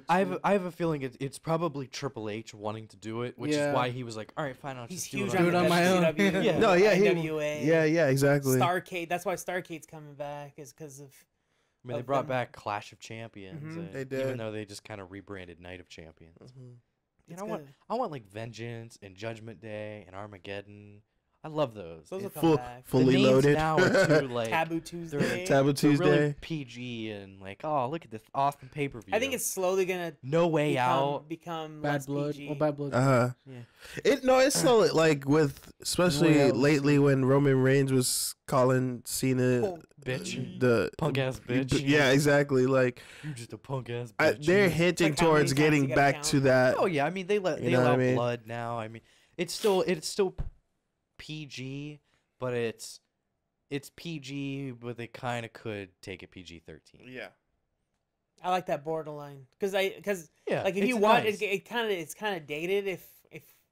I have a feeling it's probably Triple H wanting to do it, which is why he was like, all right, fine, I'll just do it on my own. Yeah, exactly. Starrcade. That's why Starrcade's coming back, is because of. I mean, they brought back Clash of Champions. They did, even though they just kind of rebranded Night of Champions. I want like Vengeance and Judgment Day and Armageddon. I love those. Those will come back. Fully the loaded. Now are too, like, Taboo Tuesday. Taboo Tuesday. They're really PG and like, oh, look at this awesome pay-per-view. I think it's slowly gonna No Way Out become Bad less Blood. PG. Well, Bad Blood. It's slowly like with especially lately when Roman Reigns was calling Cena bitch, the punk ass bitch. Yeah, exactly. Like you're just a punk ass bitch. They're hinting towards getting back to that. Oh yeah, I mean they allow blood now. I mean it's still PG, but it's PG, but they kind of could take it PG-13. Yeah. I like that borderline because like if you watch it's kind of dated. If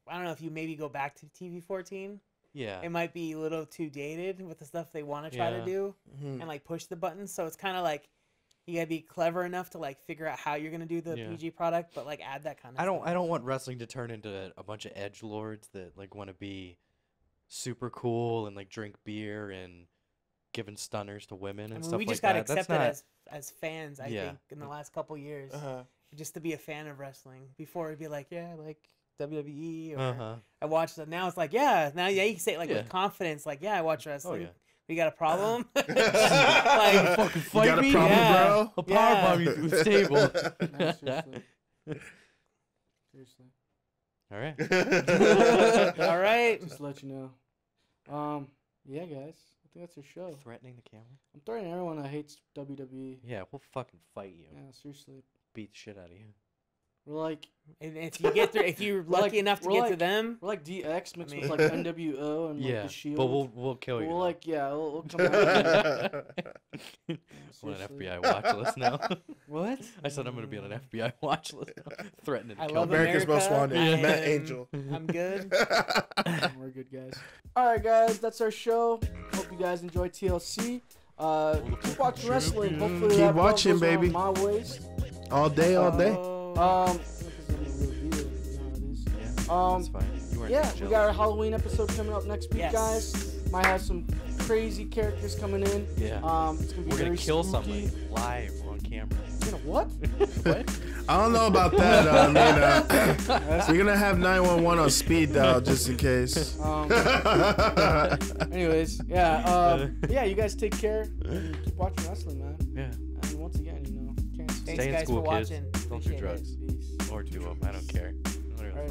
I don't know if you maybe go back to TV-14, it might be a little too dated with the stuff they want to try to do and like push the buttons. So it's kind of like you gotta be clever enough to like figure out how you're gonna do the PG product, but like add that kind of. I don't want wrestling to turn into a bunch of edgelords that like want to be super cool and like drink beer and giving stunners to women and stuff like that. We just got accepted as fans, I think, in the last couple years, just to be a fan of wrestling. Before it'd be like, like WWE or I watched it. Now it's like, now you can say it like with confidence, like, I watch wrestling. Oh, yeah. We got a problem? Like, fucking fight got a problem, bro? A powerbomb you through the table. Seriously. All right. All right. Just to let you know. Yeah, guys. I think that's your show. Threatening the camera? I'm threatening everyone that hates WWE. Yeah, we'll fucking fight you. Yeah, seriously. Beat the shit out of you. We're like, and if you get there, if you're lucky enough to get to them, we're like DX mixed with like NWO and like the Shield. But we'll kill you. We'll like, we'll come out. On an FBI watch list now. What? I said I'm gonna be on an FBI watch list now. Threatening to kill love America's Most Wanted. Matt Angel. I'm good. We're good, guys. All right, guys, that's our show. Hope you guys enjoy TLC. Keep watching wrestling. Hopefully, keep that watching, belt goes baby. around my waist. All day. That's fine. We got our Halloween episode coming up next week, guys. Might have some crazy characters coming in. Yeah. It's gonna be We're gonna kill spooky. somebody live on camera. What? What? I don't know about that. We're gonna have 911 on speed dial just in case. Anyways, you guys take care. Keep watching wrestling, man. Yeah. And once again, thanks Stay in guys school, for kids. watching. Don't do drugs. Or do them. I don't care. All right.